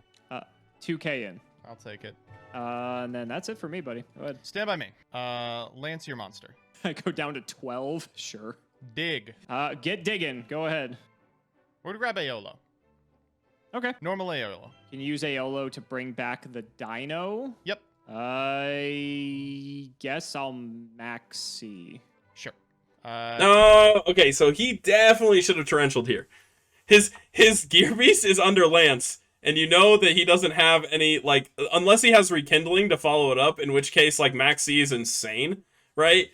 2k in. I'll take it. And then that's it for me, buddy. Go ahead. Stand by me. Lance your monster. I go down to 12. Sure. Dig. Get digging. Go ahead. We're gonna grab Aolo. Okay. Normal Aolo. Can you use Aolo to bring back the Dino? Yep. I guess I'll maxi. Sure. No, okay, so he definitely should have torrentialed here. His Gear Beast is under Lance, and you know that he doesn't have any, like, unless he has Rekindling to follow it up, in which case, like, Maxi is insane, right?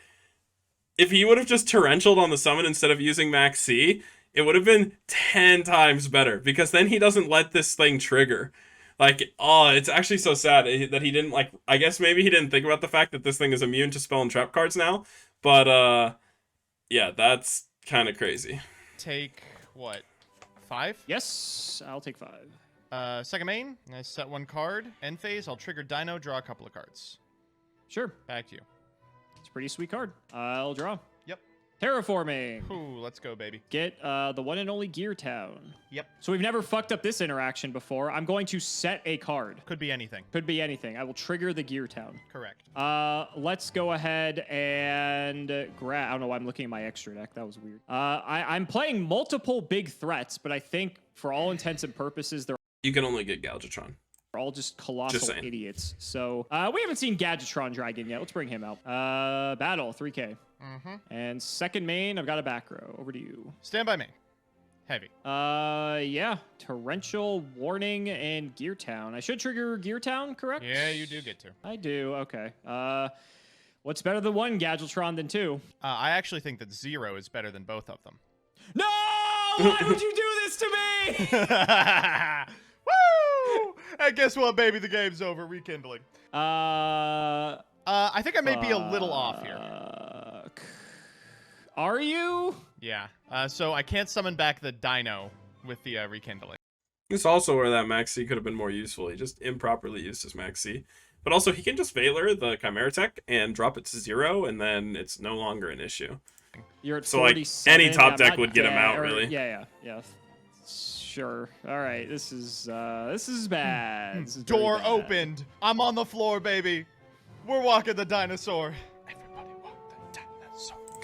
If he would have just torrentialed on the summon instead of using Maxi, it would have been 10 times better, because then he doesn't let this thing trigger. Like, oh, it's actually so sad that he didn't, like, I guess maybe he didn't think about the fact that this thing is immune to spell and trap cards now, but, yeah, that's kind of crazy. Take, what, 5? Yes, I'll take 5. Second main, I set 1 card. End phase, I'll trigger Dino, draw a couple of cards. Sure. Back to you. It's a pretty sweet card. I'll draw. Yep. Terraforming. Ooh, let's go, baby. Get the one and only Gear Town. Yep. So we've never fucked up this interaction before. I'm going to set a card. Could be anything. Could be anything. I will trigger the Gear Town. Correct. Let's go ahead and grab. I don't know why I'm looking at my extra deck. That was weird. I'm playing multiple big threats, but I think for all intents and purposes, they're You can only get Galvatron. all just colossal idiots. So we haven't seen Gadgetron Dragon yet. Let's bring him out. Battle 3K. And second main, I've got a back row. Over to you. Stand by me. Heavy. Yeah. Torrential, Warning, and Gear Town. I should trigger Gear Town, correct? Yeah, you do get to. I do. Okay. What's better than one Gadgetron than 2? I actually think that 0 is better than both of them. No! Why would you do this to me? Woo! And guess what, baby? The game's over. Rekindling. I think I may be a little off here. Are you? Yeah. So I can't summon back the Dino with the Rekindling. This is also where that Maxi could have been more useful. He just improperly used his Maxi. But also, he can just Valor the Chimera Tech and drop it to 0, and then it's no longer an issue. You're at so, like, 47. any top deck would get him out, really. Yeah. Sure. All right. This is bad. This is Door bad. opened. I'm on the floor, baby. We're walking the dinosaur. Everybody walk the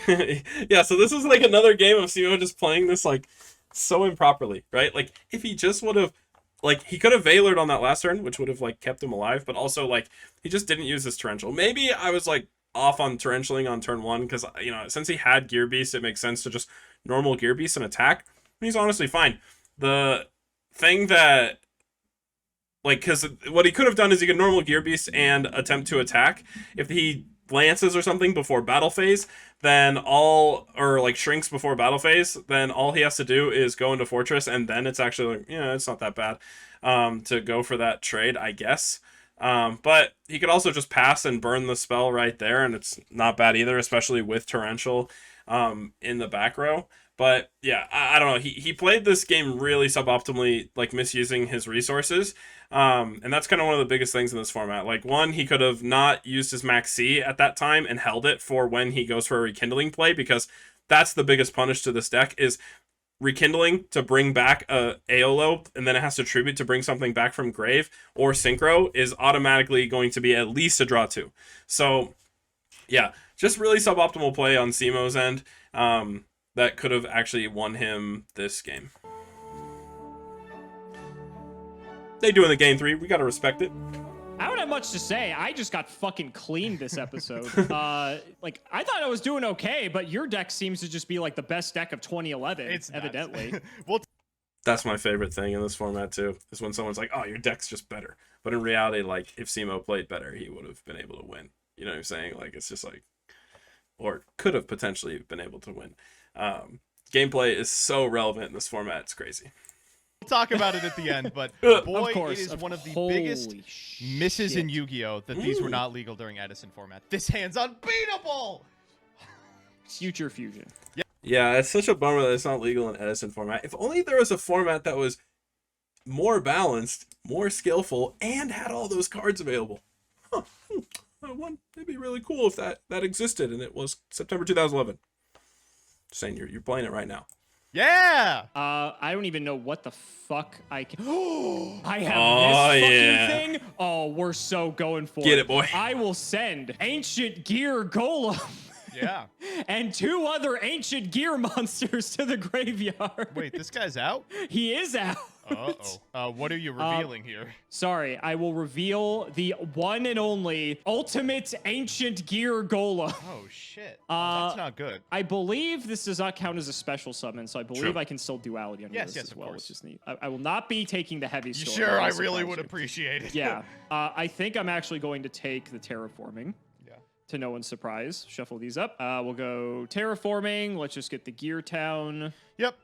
dinosaur. Yeah, so this is like another game of Cimo just playing this like so improperly, right? Like if he just would have, like he could have Valored on that last turn, which would have like kept him alive, but also like he just didn't use his Torrential. Maybe I was like off on Torrentialing on turn 1 because, you know, since he had Gear Beast, it makes sense to just normal Gear Beast and attack. And he's honestly fine. The thing that, like, because what he could have done is he could normal Gear Beast and attempt to attack. If he glances or something before battle phase, then or like shrinks before battle phase, then all he has to do is go into Fortress, and then it's actually like, yeah, it's not that bad to go for that trade, I guess. But he could also just pass and burn the spell right there, and it's not bad either, especially with Torrential in the back row. But yeah, I don't know. He played this game really suboptimally, like misusing his resources. And that's kind of one of the biggest things in this format. Like, one, he could have not used his Max C at that time and held it for when he goes for a Rekindling play, because that's the biggest punish to this deck is Rekindling to bring back a Aolo, and then it has to tribute to bring something back from grave, or Synchro is automatically going to be at least a draw 2. So yeah, just really suboptimal play on Cimo's end. That could have actually won him this game. They do in the game 3. We gotta respect it. I don't have much to say. I just got fucking cleaned this episode. Like, I thought I was doing okay, but your deck seems to just be like the best deck of 2011, It's evidently. Well, That's my favorite thing in this format too, is when someone's like, oh, your deck's just better. But in reality, like, if Cimo played better, he would have been able to win. You know what I'm saying? Like, it's just like, or could have potentially been able to win. Gameplay is so relevant in this format, it's crazy. we'll talk about it at the end, but boy, Of course, it is one of the holy biggest misses in shit. Yu-Gi-Oh! That these were not legal during Edison format. This hand's unbeatable! Future Fusion. Yeah, it's such a bummer that it's not legal in Edison format. If only there was a format that was more balanced, more skillful, and had all those cards available. Huh. It'd be really cool if that existed, and it was September 2011. Just saying, you're playing it right now. Yeah! I don't even know what the fuck I can. I have Oh, this fucking yeah. thing. Oh, we're so going for Get it, boy. I will send Ancient Gear Golem Yeah. and 2 other Ancient Gear monsters to the graveyard. Wait, this guy's out? He is out. Uh-oh. What are you revealing here? Sorry, I will reveal the one and only Ultimate Ancient Gear Golem. Oh, shit. That's not good. I believe this does not count as a special summon, so I believe True. I can still duality under this as of well, course. which is neat. I will not be taking the heavy You story. sure? I I'll really surprise would you. appreciate it. Yeah. I think I'm actually going to take the terraforming. Yeah. To no one's surprise. Shuffle these up. We'll go terraforming. Let's just get the Gear Town. Yep.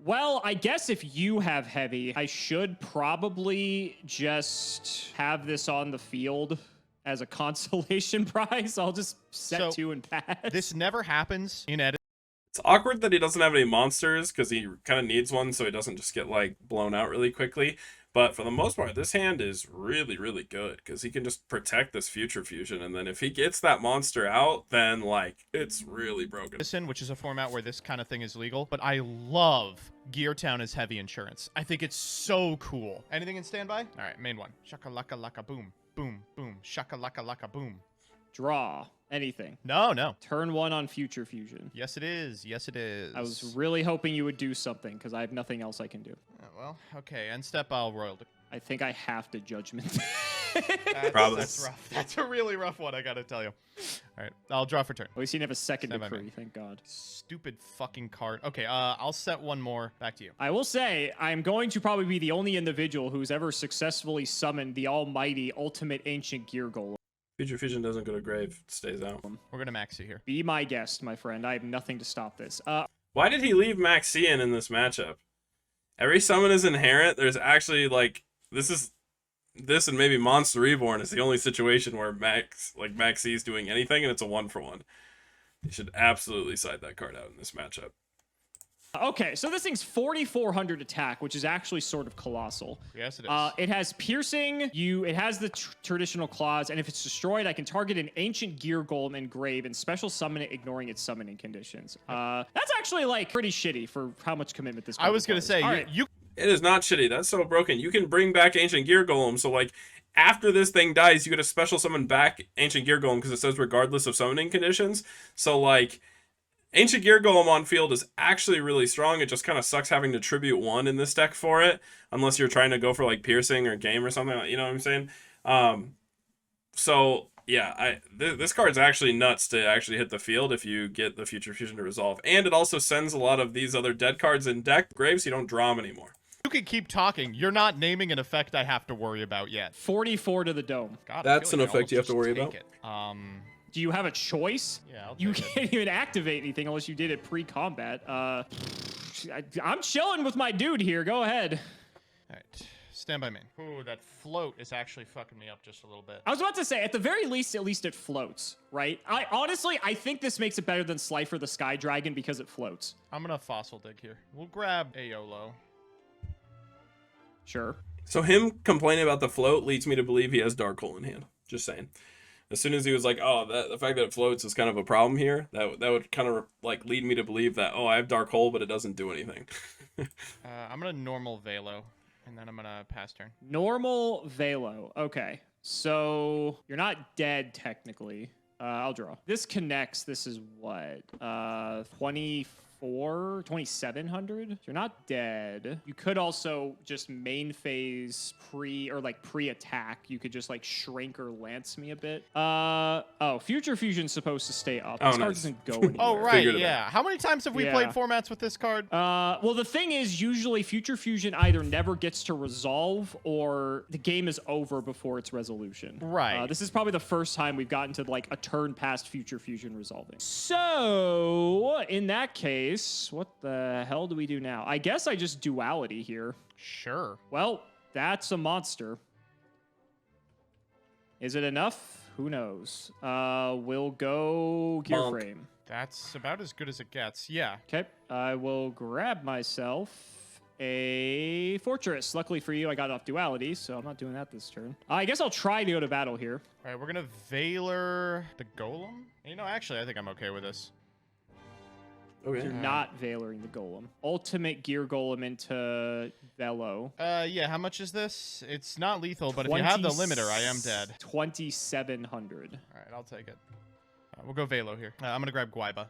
Well, I guess if you have heavy, I should probably just have this on the field as a consolation prize. I'll just set So, 2 and pass. This never happens in Edison. It's awkward that he doesn't have any monsters, because he kind of needs one so he doesn't just get like blown out really quickly. But for the most part, this hand is really, really good, because he can just protect this Future Fusion, and then if he gets that monster out, then like it's really broken. Which is a format where this kind of thing is legal, but I love Gear Town as heavy insurance. I think it's so cool. Anything in standby? All right, main one. Shaka laka laka boom. Boom, boom. Shaka laka laka boom. Draw. Anything. No. Turn 1 on Future Fusion. Yes, it is. Yes, it is. I was really hoping you would do something, because I have nothing else I can do. Well, okay. End step, I'll royal. I think I have to Judgment. Probably. That's rough. That's a really rough one, I gotta tell you. All right, I'll draw for turn. At least you didn't have a second Stand by me. decree, thank God. Stupid fucking card. Okay, I'll set one more. Back to you. I will say, I'm going to probably be the only individual who's ever successfully summoned the almighty Ultimate Ancient Gear Golem. Future Fusion doesn't go to grave, it stays out. We're gonna max it here. Be my guest, my friend. I have nothing to stop this. Why did he leave Maxian in this matchup? Every summon is inherent. There's actually like this and maybe Monster Reborn is the only situation where Maxi is doing anything, and it's a 1-for-1. You should absolutely side that card out in this matchup. Okay, so this thing's 4,400 attack, which is actually sort of colossal. Yes, it is. It has piercing. It has the traditional claws, and if it's destroyed, I can target an Ancient Gear Golem and Grave and special summon it, ignoring its summoning conditions. That's actually like pretty shitty for how much commitment this. I was gonna say, All right. you It is not shitty. That's so broken. You can bring back Ancient Gear Golem, so like after this thing dies, you get a special summon back Ancient Gear Golem because it says regardless of summoning conditions. So like Ancient Gear Golem on field is actually really strong. It just kind of sucks having to tribute 1 in this deck for it, unless you're trying to go for like piercing or game or something. You know what I'm saying? So yeah, this card's actually nuts to actually hit the field if you get the Future Fusion to resolve, and it also sends a lot of these other dead cards in deck graves. So you don't draw them anymore. You can keep talking. You're not naming an effect I have to worry about yet. 44 to the dome. God, I That's feel an like I effect you have almost to worry just about. take it. Do you have a choice? Yeah, I'll You take it. can't even activate anything unless you did it pre-combat. I'm chilling with my dude here. Go ahead. All right, stand by me. Ooh, that float is actually fucking me up just a little bit. I was about to say, at the very least, at least it floats, right? I think this makes it better than Slifer the Sky Dragon because it floats. I'm gonna fossil dig here. We'll grab Aolo. Sure. So him complaining about the float leads me to believe he has Dark Hole in hand. Just saying. As soon as he was like, "Oh, the fact that it floats is kind of a problem here," that would kind of like lead me to believe that, "Oh, I have Dark Hole, but it doesn't do anything." I'm gonna normal Velo, and then I'm gonna pass turn. Normal Velo. Okay. So you're not dead technically. I'll draw. This connects. This is what? 2700. You're not dead. You could also just main phase pre-attack. You could just like shrink or lance me a bit. Oh, Future Fusion's supposed to stay up. Oh, This card nice. doesn't go anywhere. Oh, right, Figured it yeah. How many times have we Yeah. played formats with this card? Well, the thing is, usually Future Fusion either never gets to resolve or the game is over before its resolution. Right. This is probably the first time we've gotten to like a turn past Future Fusion resolving. So, in that case, what the hell do we do now? I guess I just duality here. Sure. Well, that's a monster. Is it enough? Who knows? We'll go Gear Bonk. Frame. That's about as good as it gets. Yeah. Okay, I will grab myself a Fortress. Luckily for you, I got off duality, so I'm not doing that this turn. I guess I'll try to go to battle here. All right, we're gonna Valor the Golem. You know, actually, I think I'm okay with this. Okay. You're not Valoring the Golem. Ultimate Gear Golem into Velo. Yeah. How much is this? It's not lethal, but if you have the limiter, I am dead. 2,700. All right, I'll take it. We'll go Velo here. I'm gonna grab Guaiba.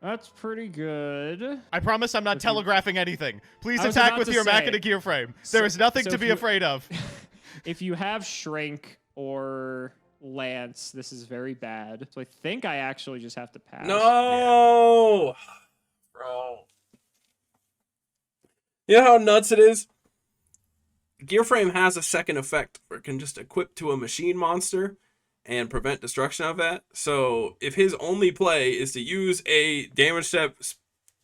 That's pretty good. I promise I'm not telegraphing anything. Please I was attack about with to your say, Machina Gear Frame. There is nothing so to if be you- afraid of. If you have Shrink or Lance, this is very bad. So I think I actually just have to pass. No, bro. You know how nuts it is? Gear Frame has a second effect where it can just equip to a machine monster and prevent destruction of that. So if his only play is to use a damage step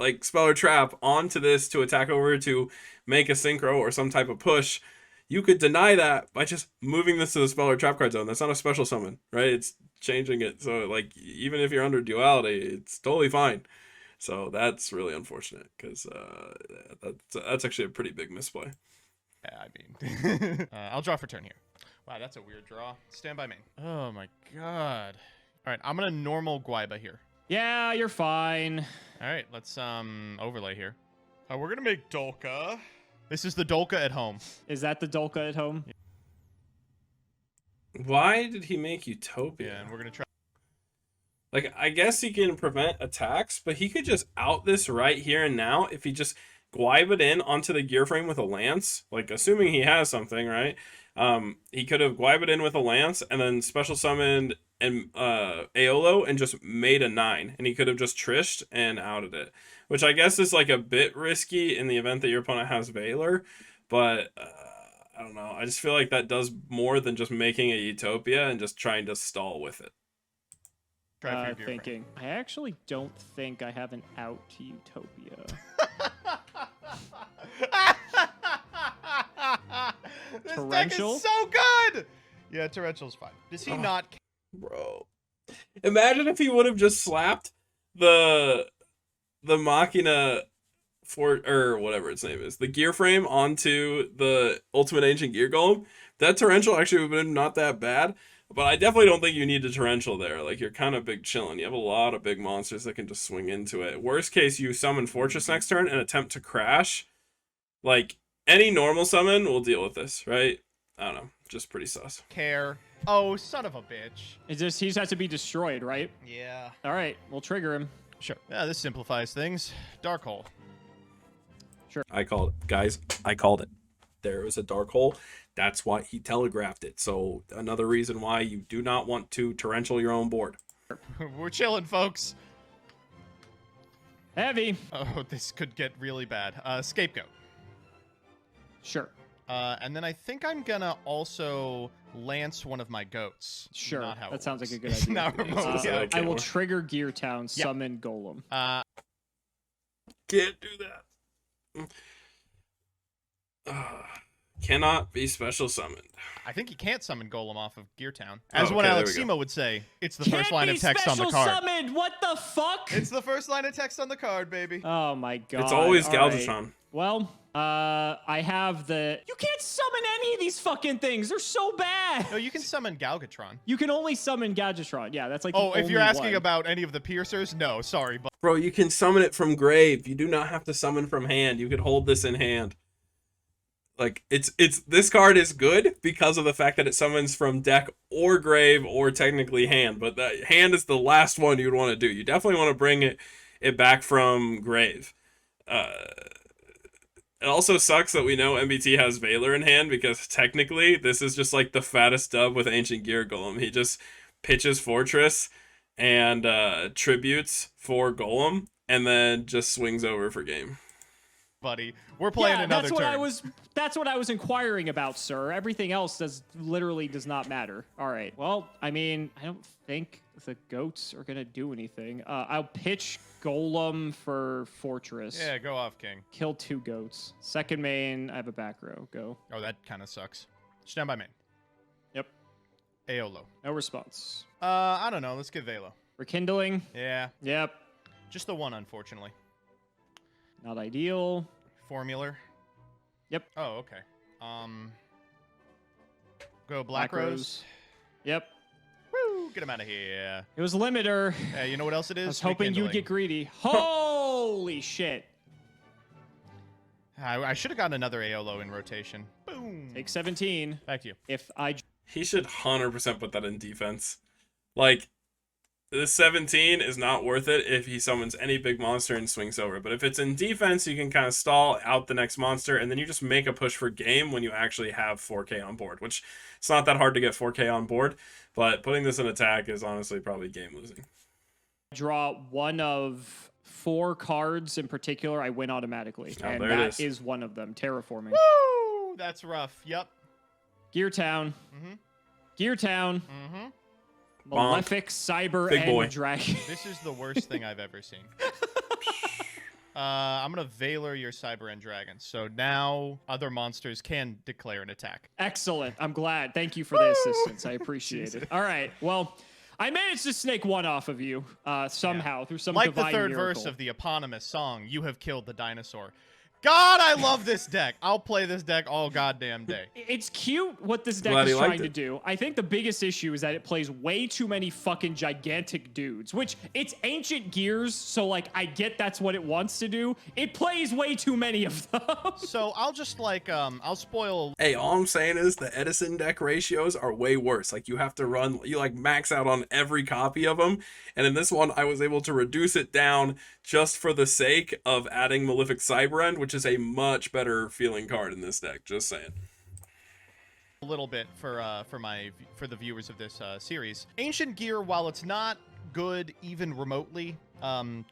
like spell or trap onto this to attack over to make a synchro or some type of push, you could deny that by just moving this to the spell or trap card zone. That's not a special summon, right? It's changing it. So like even if you're under duality, it's totally fine. So that's really unfortunate because that's actually a pretty big misplay. Yeah, I mean, I'll draw for turn here. Wow, that's a weird draw. Stand by me. Oh my god. All right, I'm gonna normal Guaiba here. Yeah, you're fine. All right, let's overlay here. We're gonna make Dolka. This is the Dolka at home. Is that the Dolka at home? Why did he make Utopia? Yeah, and we're gonna try. Like, I guess he can prevent attacks, but he could just out this right here and now if he just Guaibaed in onto the Gear Frame with a Lance. Like, assuming he has something, right? He could have Guaibaed in with a Lance and then special summoned and Aolo and just made a 9. And he could have just Trished and outed it. Which I guess is like a bit risky in the event that your opponent has Valor. But I don't know. I just feel like that does more than just making a Utopia and just trying to stall with it. Try for your Gear Frame. Thinking. I actually don't think I have an out to Utopia. This Torrential? deck is so good. Yeah, Torrential's fine. Does he not? Bro, imagine if he would have just slapped the Machina or whatever its name is, the Gear Frame onto the Ultimate Ancient Gear Golem. That Torrential actually would have been not that bad, but I definitely don't think you need a Torrential there. Like, you're kind of big chilling. You have a lot of big monsters that can just swing into it. Worst case, you summon Fortress next turn and attempt to crash. Like, any normal summon will deal with this, right? I don't know. Just pretty sus. Care. Oh, son of a bitch. He just has to be destroyed, right? Yeah. All right, we'll trigger him. Sure. Yeah, this simplifies things. Dark Hole. I called it. Guys, I called it. There was a Dark Hole. That's why he telegraphed it. So another reason why you do not want to torrential your own board. We're chilling, folks. Heavy. Oh, this could get really bad. Scapegoat. Sure. And then I think I'm gonna also lance one of my goats. Sure. Not how That it sounds like a good works. idea. Not remotely. Yeah. I will trigger Gear Town, summon Golem. Can't do that. Cannot be special summoned. I think you can't summon Golem off of Gear Town. As Oh, one okay, Alex there we go. Cimo would say, it's the first line Can't of be text on the special card. summoned. What the fuck? It's the first line of text on the card, baby. Oh my god. It's always All right. Galvatron. Well, I have the. You can't summon any of these fucking things. They're so bad. No, you can summon Galvatron. You can only summon Gadgetron. Yeah, that's like. Oh, the if you're only asking one. about any of the piercers, no, sorry, but Bro, you can summon it from grave. You do not have to summon from hand. You could hold this in hand. Like, it's this card is good because of the fact that it summons from deck or grave or technically hand. But the hand is the last one you would want to do. You definitely want to bring it back from grave. It also sucks that we know MBT has Valor in hand because technically this is just like the fattest dub with Ancient Gear Golem. He just pitches Fortress and tributes for Golem and then just swings over for game. buddy, we're playing yeah, another that's what turn. That's what I was inquiring about, sir. Everything else literally does not matter. All right. Well, I mean, I don't think the goats are gonna do anything. I'll pitch Golem for Fortress. Yeah, go off, King. Kill 2 goats. Second main, I have a back row. Go. Oh, that kind of sucks. Stand by main. Yep. Aolo. No response. I don't know. Let's get Velo. Rekindling. Yeah, Yep. just the one, unfortunately. Not ideal. Formular. Yep. Oh, okay. Go Black Rose. Yep. Woo! Get him out of here. It was limiter. Hey, you know what else it is? I was hoping you'd get greedy. Holy shit. I should have gotten another Aolo in rotation. Boom. Take 17. Back to you. If I He should 100% put that in defense. Like, the 17 is not worth it if he summons any big monster and swings over. But if it's in defense, you can kind of stall out the next monster, and then you just make a push for game when you actually have 4K on board, which it's not that hard to get 4K on board, but putting this in attack is honestly probably game losing. draw one of 4 cards in particular, I win automatically. Oh, and there it that is. is one of them. Terraforming. Woo! That's rough. Yep. Gear Town. Mhm. Gear Town. Mhm. Malefic, Cyber, Big and boy. Dragon. This is the worst thing I've ever seen. I'm gonna Valor your Cyber and Dragon, so now other monsters can declare an attack. Excellent. I'm glad. Thank you for the assistance. I appreciate it. All right. Well, I managed to snake one off of you somehow through some Like the divine third miracle. verse of the eponymous song, "You have killed the dinosaur." God, I love this deck. I'll play this deck all goddamn day. It's cute what this deck Glad is he liked trying to it. do. I think the biggest issue is that it plays way too many fucking gigantic dudes, which it's ancient gears, so like I get that's what it wants to do. It plays way too many of them. So I'll just like I'll spoil. Hey, all I'm saying is the Edison deck ratios are way worse. Like, you have to run, you like max out on every copy of them. And in this one, I was able to reduce it down just for the sake of adding Malefic Cyberend, which is a much better feeling card in this deck. Just saying. A little bit for the viewers of this series. Ancient Gear, while it's not good even remotely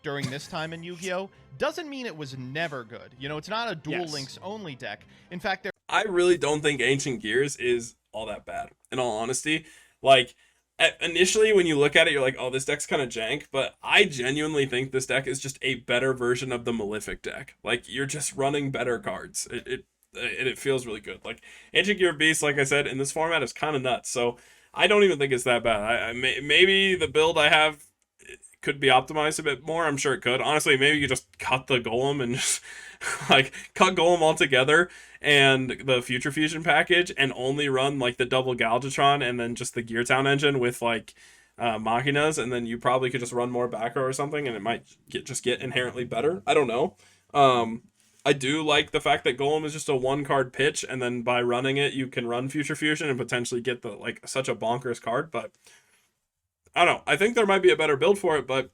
during this time in Yu-Gi-Oh, doesn't mean it was never good. You know, it's not a Duel Yes. Links only deck. In fact, there I really don't think Ancient Gears is all that bad, in all honesty. Like, initially when you look at it, you're like, oh, this deck's kind of jank, but I genuinely think this deck is just a better version of the Malefic deck. Like, you're just running better cards. It feels really good. Like, Ancient Gear Beast, like I said, in this format is kind of nuts, so I don't even think it's that bad. Maybe the build I have could be optimized a bit more. I'm sure it could. Honestly, maybe you just cut the Golem and just like cut Golem altogether and the Future Fusion package and only run like the double Galvatron and then just the Gear Town engine with like Machinas, and then you probably could just run more back row or something and it might get inherently better. I don't know. I do like the fact that Golem is just a 1-card pitch, and then by running it you can run Future Fusion and potentially get the like such a bonkers card, but I don't know. I think there might be a better build for it, but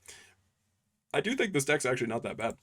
I do think this deck's actually not that bad.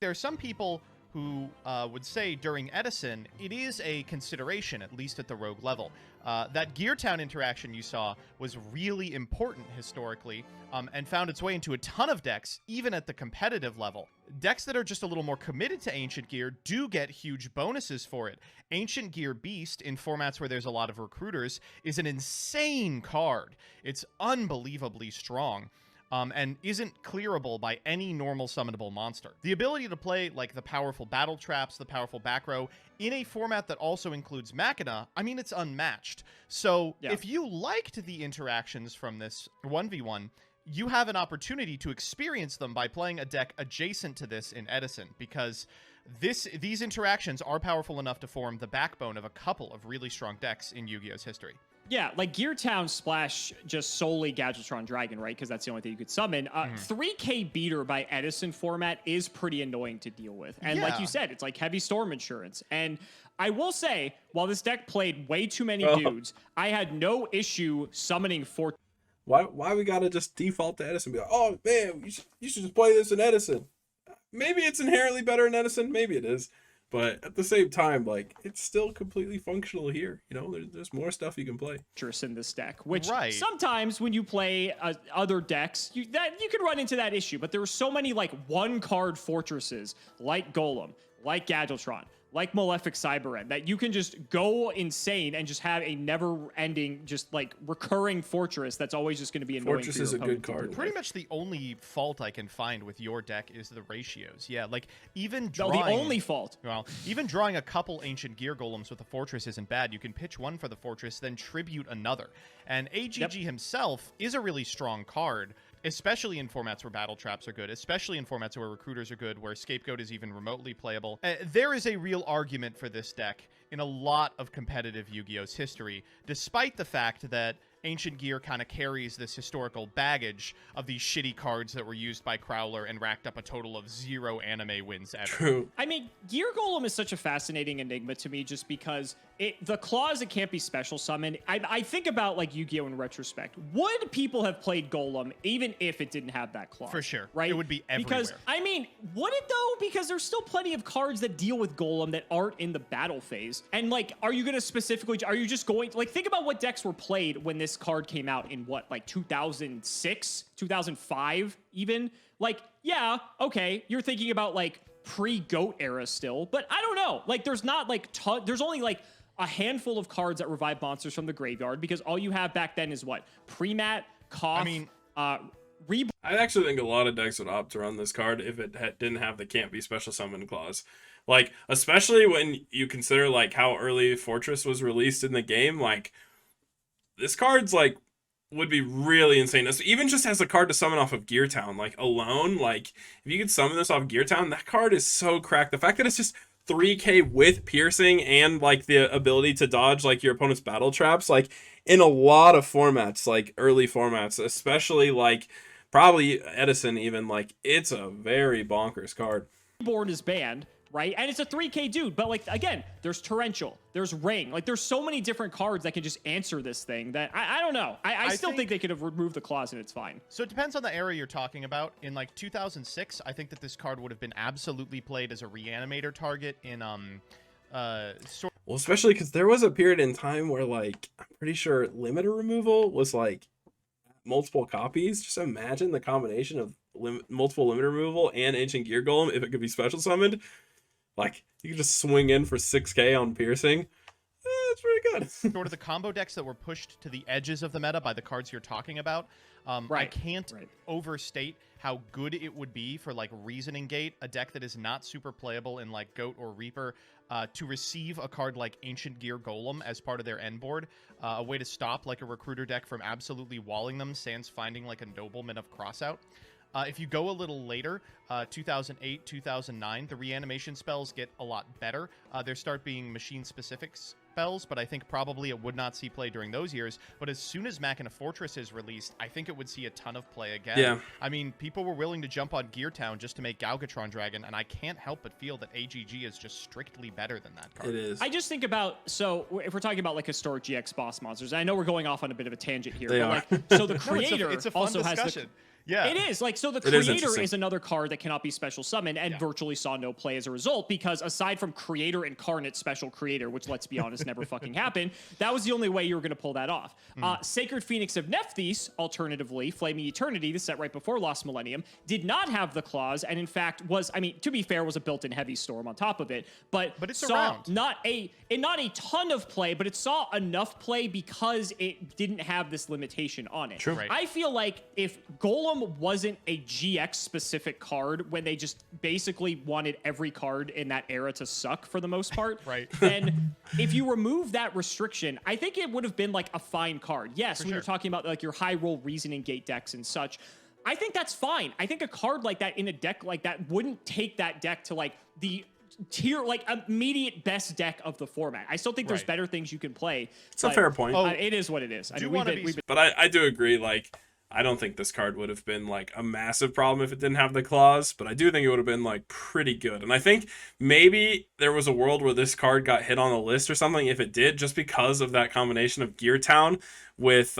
are some people who would say during Edison, it is a consideration, at least at the rogue level. That Gear Town interaction you saw was really important historically, and found its way into a ton of decks, even at the competitive level. Decks that are just a little more committed to Ancient Gear do get huge bonuses for it. Ancient Gear Beast, in formats where there's a lot of recruiters, is an insane card. It's unbelievably strong. And isn't clearable by any normal summonable monster. The ability to play like the powerful battle traps, the powerful back row, in a format that also includes Machina, I mean, it's unmatched. So if you liked the interactions from this 1v1, you have an opportunity to experience them by playing a deck adjacent to this in Edison, because these interactions are powerful enough to form the backbone of a couple of really strong decks in Yu-Gi-Oh's history. Yeah, like Gear Town splash just solely Gadgetron Dragon, right? Because that's the only thing you could summon. 3K Beater by Edison format is pretty annoying to deal with. And like you said, it's like heavy storm insurance. And I will say, while this deck played way too many dudes, I had no issue summoning Why we gotta just default to Edison? Be like, oh man, you should just play this in Edison. Maybe it's inherently better in Edison. Maybe it is. But at the same time, like, it's still completely functional here. You know, there's more stuff you can play. In this deck, which sometimes when you play other decks, you could run into that issue. But there were so many like one-card fortresses, like Golem, like Gadgetron, like Malefic Cyberend, that you can just go insane and just have a never-ending, just like recurring fortress that's always just going to be annoying. Fortress is a good card. Pretty much the only fault I can find with your deck is the ratios. Yeah, like even drawing... No, the only fault. Well, even drawing a couple Ancient Gear Golems with a fortress isn't bad. You can pitch one for the fortress, then tribute another. And AGG himself is a really strong card, especially in formats where battle traps are good, especially in formats where recruiters are good, where Scapegoat is even remotely playable. There is a real argument for this deck in a lot of competitive Yu-Gi-Oh's history, despite the fact that Ancient Gear kind of carries this historical baggage of these shitty cards that were used by Crowler and racked up a total of 0 anime wins ever. True. I mean, Gear Golem is such a fascinating enigma to me just because the clause, it can't be special summoned. I think about like Yu-Gi-Oh! In retrospect. Would people have played Golem even if it didn't have that clause? For sure. Right? It would be everywhere. Because, I mean, would it though? Because there's still plenty of cards that deal with Golem that aren't in the battle phase. And like, are you going to specifically, are you just going, like, think about what decks were played when this card came out in what, like 2006, 2005 even? Like, yeah, okay, you're thinking about like pre-GOAT era still, but I don't know. Like, there's not like, there's only like a handful of cards that revive monsters from the graveyard, because all you have back then is what? Pre-mat, Cough, Reborn. I actually think a lot of decks would opt to run this card if it didn't have the can't be special summon clause. Like, especially when you consider like how early Fortress was released in the game, like this card's like would be really insane. So even just as a card to summon off of Gear Town, like alone, like if you could summon this off Gear Town, that card is so cracked. The fact that it's just 3K with piercing and like the ability to dodge like your opponent's battle traps, like in a lot of formats, like early formats, especially like probably Edison even, like it's a very bonkers card. Reborn is banned, right? And it's a 3K dude, but like again, there's Torrential, there's Ring, like there's so many different cards that can just answer this thing that I don't know. I still think they could have removed the clause and it's fine. So it depends on the era you're talking about. In like 2006, I think that this card would have been absolutely played as a reanimator target in well, especially because there was a period in time where like I'm pretty sure limiter removal was like multiple copies. Just imagine the combination of multiple limiter removal and Ancient Gear Golem if it could be special summoned. Like, you could just swing in for 6K on piercing. That's pretty good. Sort of the combo decks that were pushed to the edges of the meta by the cards you're talking about. I can't overstate how good it would be for, like, Reasoning Gate, a deck that is not super playable in, like, Goat or Reaper, to receive a card like Ancient Gear Golem as part of their end board. A way to stop, like, a Recruiter deck from absolutely walling them, sans finding, like, a Nobleman of Crossout. If you go a little later, 2008, 2009, the reanimation spells get a lot better. There start being machine-specific spells, but I think probably it would not see play during those years. But as soon as Machina Fortress is released, I think it would see a ton of play again. Yeah. I mean, people were willing to jump on Gear Town just to make Galgatron Dragon, and I can't help but feel that AGG is just strictly better than that card. It is. I just think about, so if we're talking about like historic GX boss monsters, I know we're going off on a bit of a tangent here, They but are. like, so the creator it's a fun also discussion. Yeah. It is. Like, so the It is Creator interesting. is another card that cannot be special summoned and virtually saw no play as a result, because aside from Creator Incarnate Special Creator, which, let's be honest, never fucking happened, that was the only way you were going to pull that off. Sacred Phoenix of Nephthys, alternatively, Flaming Eternity, the set right before Lost Millennium, did not have the clause, and in fact was, I mean, to be fair, was a built-in Heavy Storm on top of it, but it's saw around. not a ton of play, but it saw enough play because it didn't have this limitation on it. True. Right. I feel like if Golem wasn't a GX specific card, when they just basically wanted every card in that era to suck for the most part, Right. then if you remove that restriction, I think it would have been like a fine card. Yes, when you're talking about like your high roll reasoning gate decks and such, I think that's fine. I think a card like that in a deck like that wouldn't take that deck to like the tier, like immediate best deck of the format. I still think there's Right. better things you can play. It's a fair point. It is what it is. I Do mean, wanna we've been But I do agree, like, I don't think this card would have been like a massive problem if it didn't have the clause, but I do think it would have been like pretty good. And I think maybe there was a world where this card got hit on the list or something if it did, just because of that combination of Gear Town with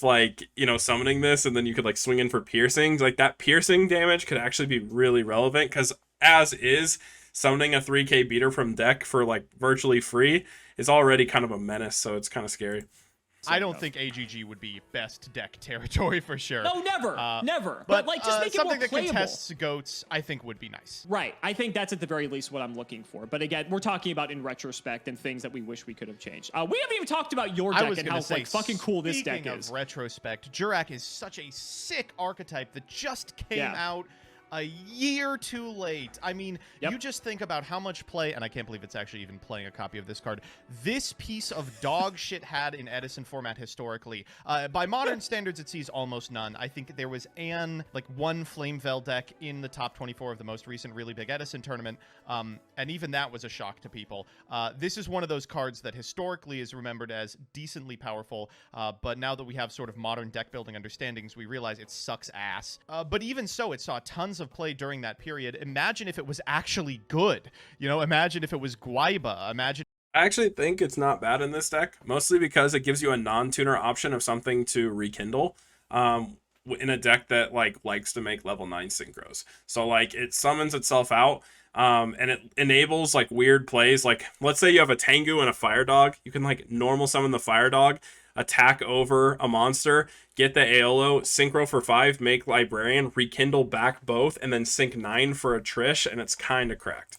like, you know, summoning this, and then you could like swing in for piercings. Like that piercing damage could actually be really relevant, because as is, summoning a 3k beater from deck for like virtually free is already kind of a menace, so it's kind of scary. I don't think AGG would be best deck territory for sure. No, never, never. But Like, just make it more something that playable. contests goats, I think, would be nice. Right. I think that's at the very least what I'm looking for. But again, we're talking about in retrospect and things that we wish we could have changed. We haven't even talked about your I deck was and gonna how say, like fucking cool this deck speaking is. of retrospect, Jurak is such a sick archetype that just came out a year too late. I mean, you just think about how much play, and I can't believe it's actually even playing a copy of this card, this piece of dog shit had in Edison format historically. By modern standards, it sees almost none. I think there was one Flameveil deck in the top 24 of the most recent really big Edison tournament, and even that was a shock to people. This is one of those cards that historically is remembered as decently powerful, but now that we have sort of modern deck building understandings, we realize it sucks ass. But even so, it saw tons of play during that period. Imagine if it was actually good. You know, imagine if it was Guaiba. Imagine. I actually think it's not bad in this deck, mostly because it gives you a non-tuner option of something to rekindle in a deck that likes to make level 9 synchros. So like it summons itself out, and it enables like weird plays. Like let's say you have a Tengu and a Fire Dog, you can like normal summon the Fire Dog, attack over a monster, get the Aolo, synchro for 5, make Librarian, rekindle back both, and then sync 9 for a Trish, and it's kind of cracked.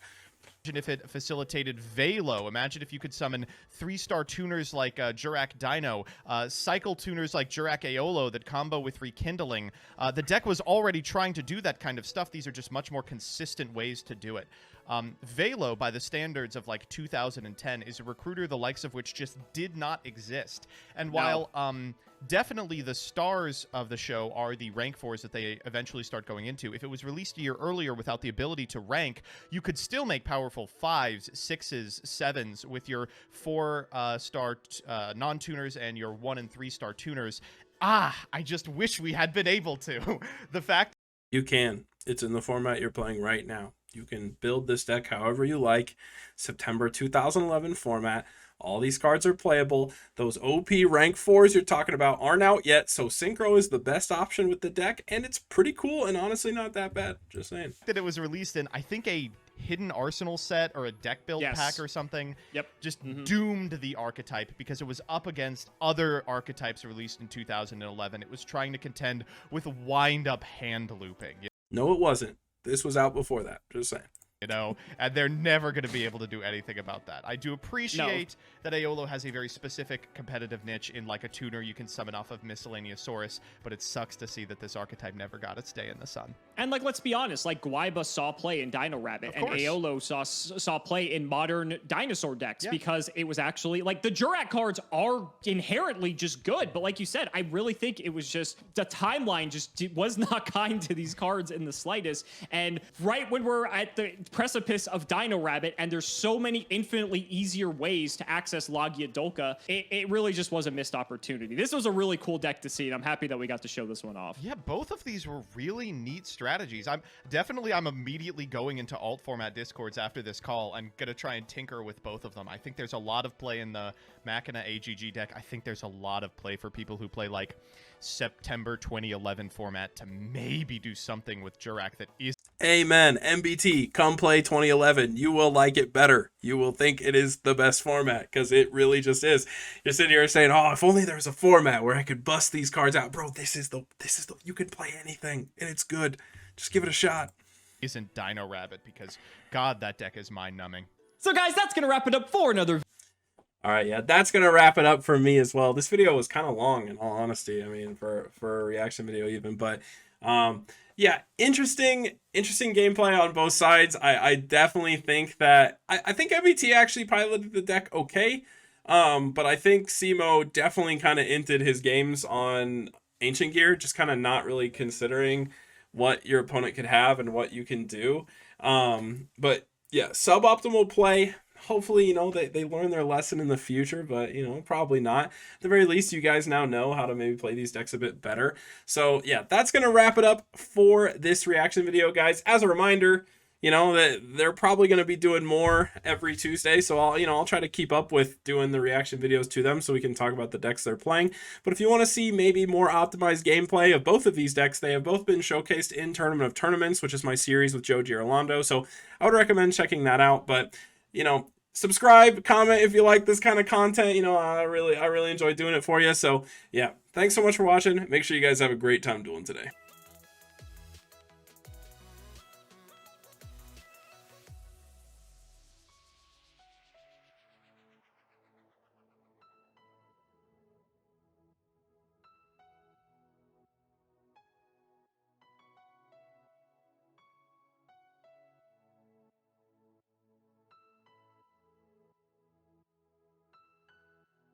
Imagine if it facilitated Velo. Imagine if you could summon 3-star tuners like Jurak Dino, cycle tuners like Jurak Aolo that combo with Rekindling. The deck was already trying to do that kind of stuff. These are just much more consistent ways to do it. Velo, by the standards of like 2010, is a recruiter the likes of which just did not exist. And while definitely the stars of the show are the rank 4s that they eventually start going into, if it was released a year earlier without the ability to rank, you could still make powerful 5s, 6s, 7s with your 4-star non-tuners and your 1 and 3-star tuners. I just wish we had been able to. The fact You can. It's in the format you're playing right now. You can build this deck however you like. September 2011 format. All these cards are playable. Those OP rank 4s you're talking about aren't out yet, so Synchro is the best option with the deck, and it's pretty cool and honestly not that bad. Just saying. that it was released in, I think, a hidden arsenal set or a deck build pack or something. Yep. Just doomed the archetype because it was up against other archetypes released in 2011. It was trying to contend with wind-up hand looping. No, it wasn't. This was out before that. Just saying. You know, and they're never going to be able to do anything about that. I do appreciate that Aolo has a very specific competitive niche in like a tuner you can summon off of Miscellaneousaurus, but it sucks to see that this archetype never got its day in the sun. And like, let's be honest, like Guaiba saw play in Dino Rabbit, and Aolo saw play in modern dinosaur decks because it was actually like the Jurak cards are inherently just good. But like you said, I really think it was just the timeline just was not kind to these cards in the slightest. And right when we're at the precipice of Dino Rabbit, and there's so many infinitely easier ways to access Logia Dolka, it really just was a missed opportunity. This was a really cool deck to see, and I'm happy that we got to show this one off. Yeah, both of these were really neat strategies. I'm immediately going into alt format discords after this call. I'm gonna try and tinker with both of them. I think there's a lot of play in the Machina AGG deck. I think there's a lot of play for people who play like September 2011 format to maybe do something with Jurak that is. Amen. MBT, come play 2011. You will like it better. You will think it is the best format because it really just is. You're sitting here saying, "Oh, if only there was a format where I could bust these cards out, bro." This is the. You can play anything and it's good. Just give it a shot. Isn't Dino Rabbit, because God, that deck is mind numbing. So guys, that's gonna wrap it up for another. All right, yeah, that's gonna wrap it up for me as well. This video was kind of long, in all honesty. I mean, for a reaction video even, but yeah, interesting gameplay on both sides. I definitely think that I think MBT actually piloted the deck okay, but I think Cimo definitely kind of inted his games on Ancient Gear, just kind of not really considering what your opponent could have and what you can do. But yeah, suboptimal play. Hopefully, you know, they learn their lesson in the future, but, you know, probably not. At the very least, you guys now know how to maybe play these decks a bit better. So, yeah, that's going to wrap it up for this reaction video, guys. As a reminder, you know, that they're probably going to be doing more every Tuesday, so I'll try to keep up with doing the reaction videos to them so we can talk about the decks they're playing. But if you want to see maybe more optimized gameplay of both of these decks, they have both been showcased in Tournament of Tournaments, which is my series with Joe Girolando, so I would recommend checking that out. But, you know, subscribe, comment if you like this kind of content. You know, I really enjoy doing it for you. So yeah, thanks so much for watching. Make sure you guys have a great time dueling today.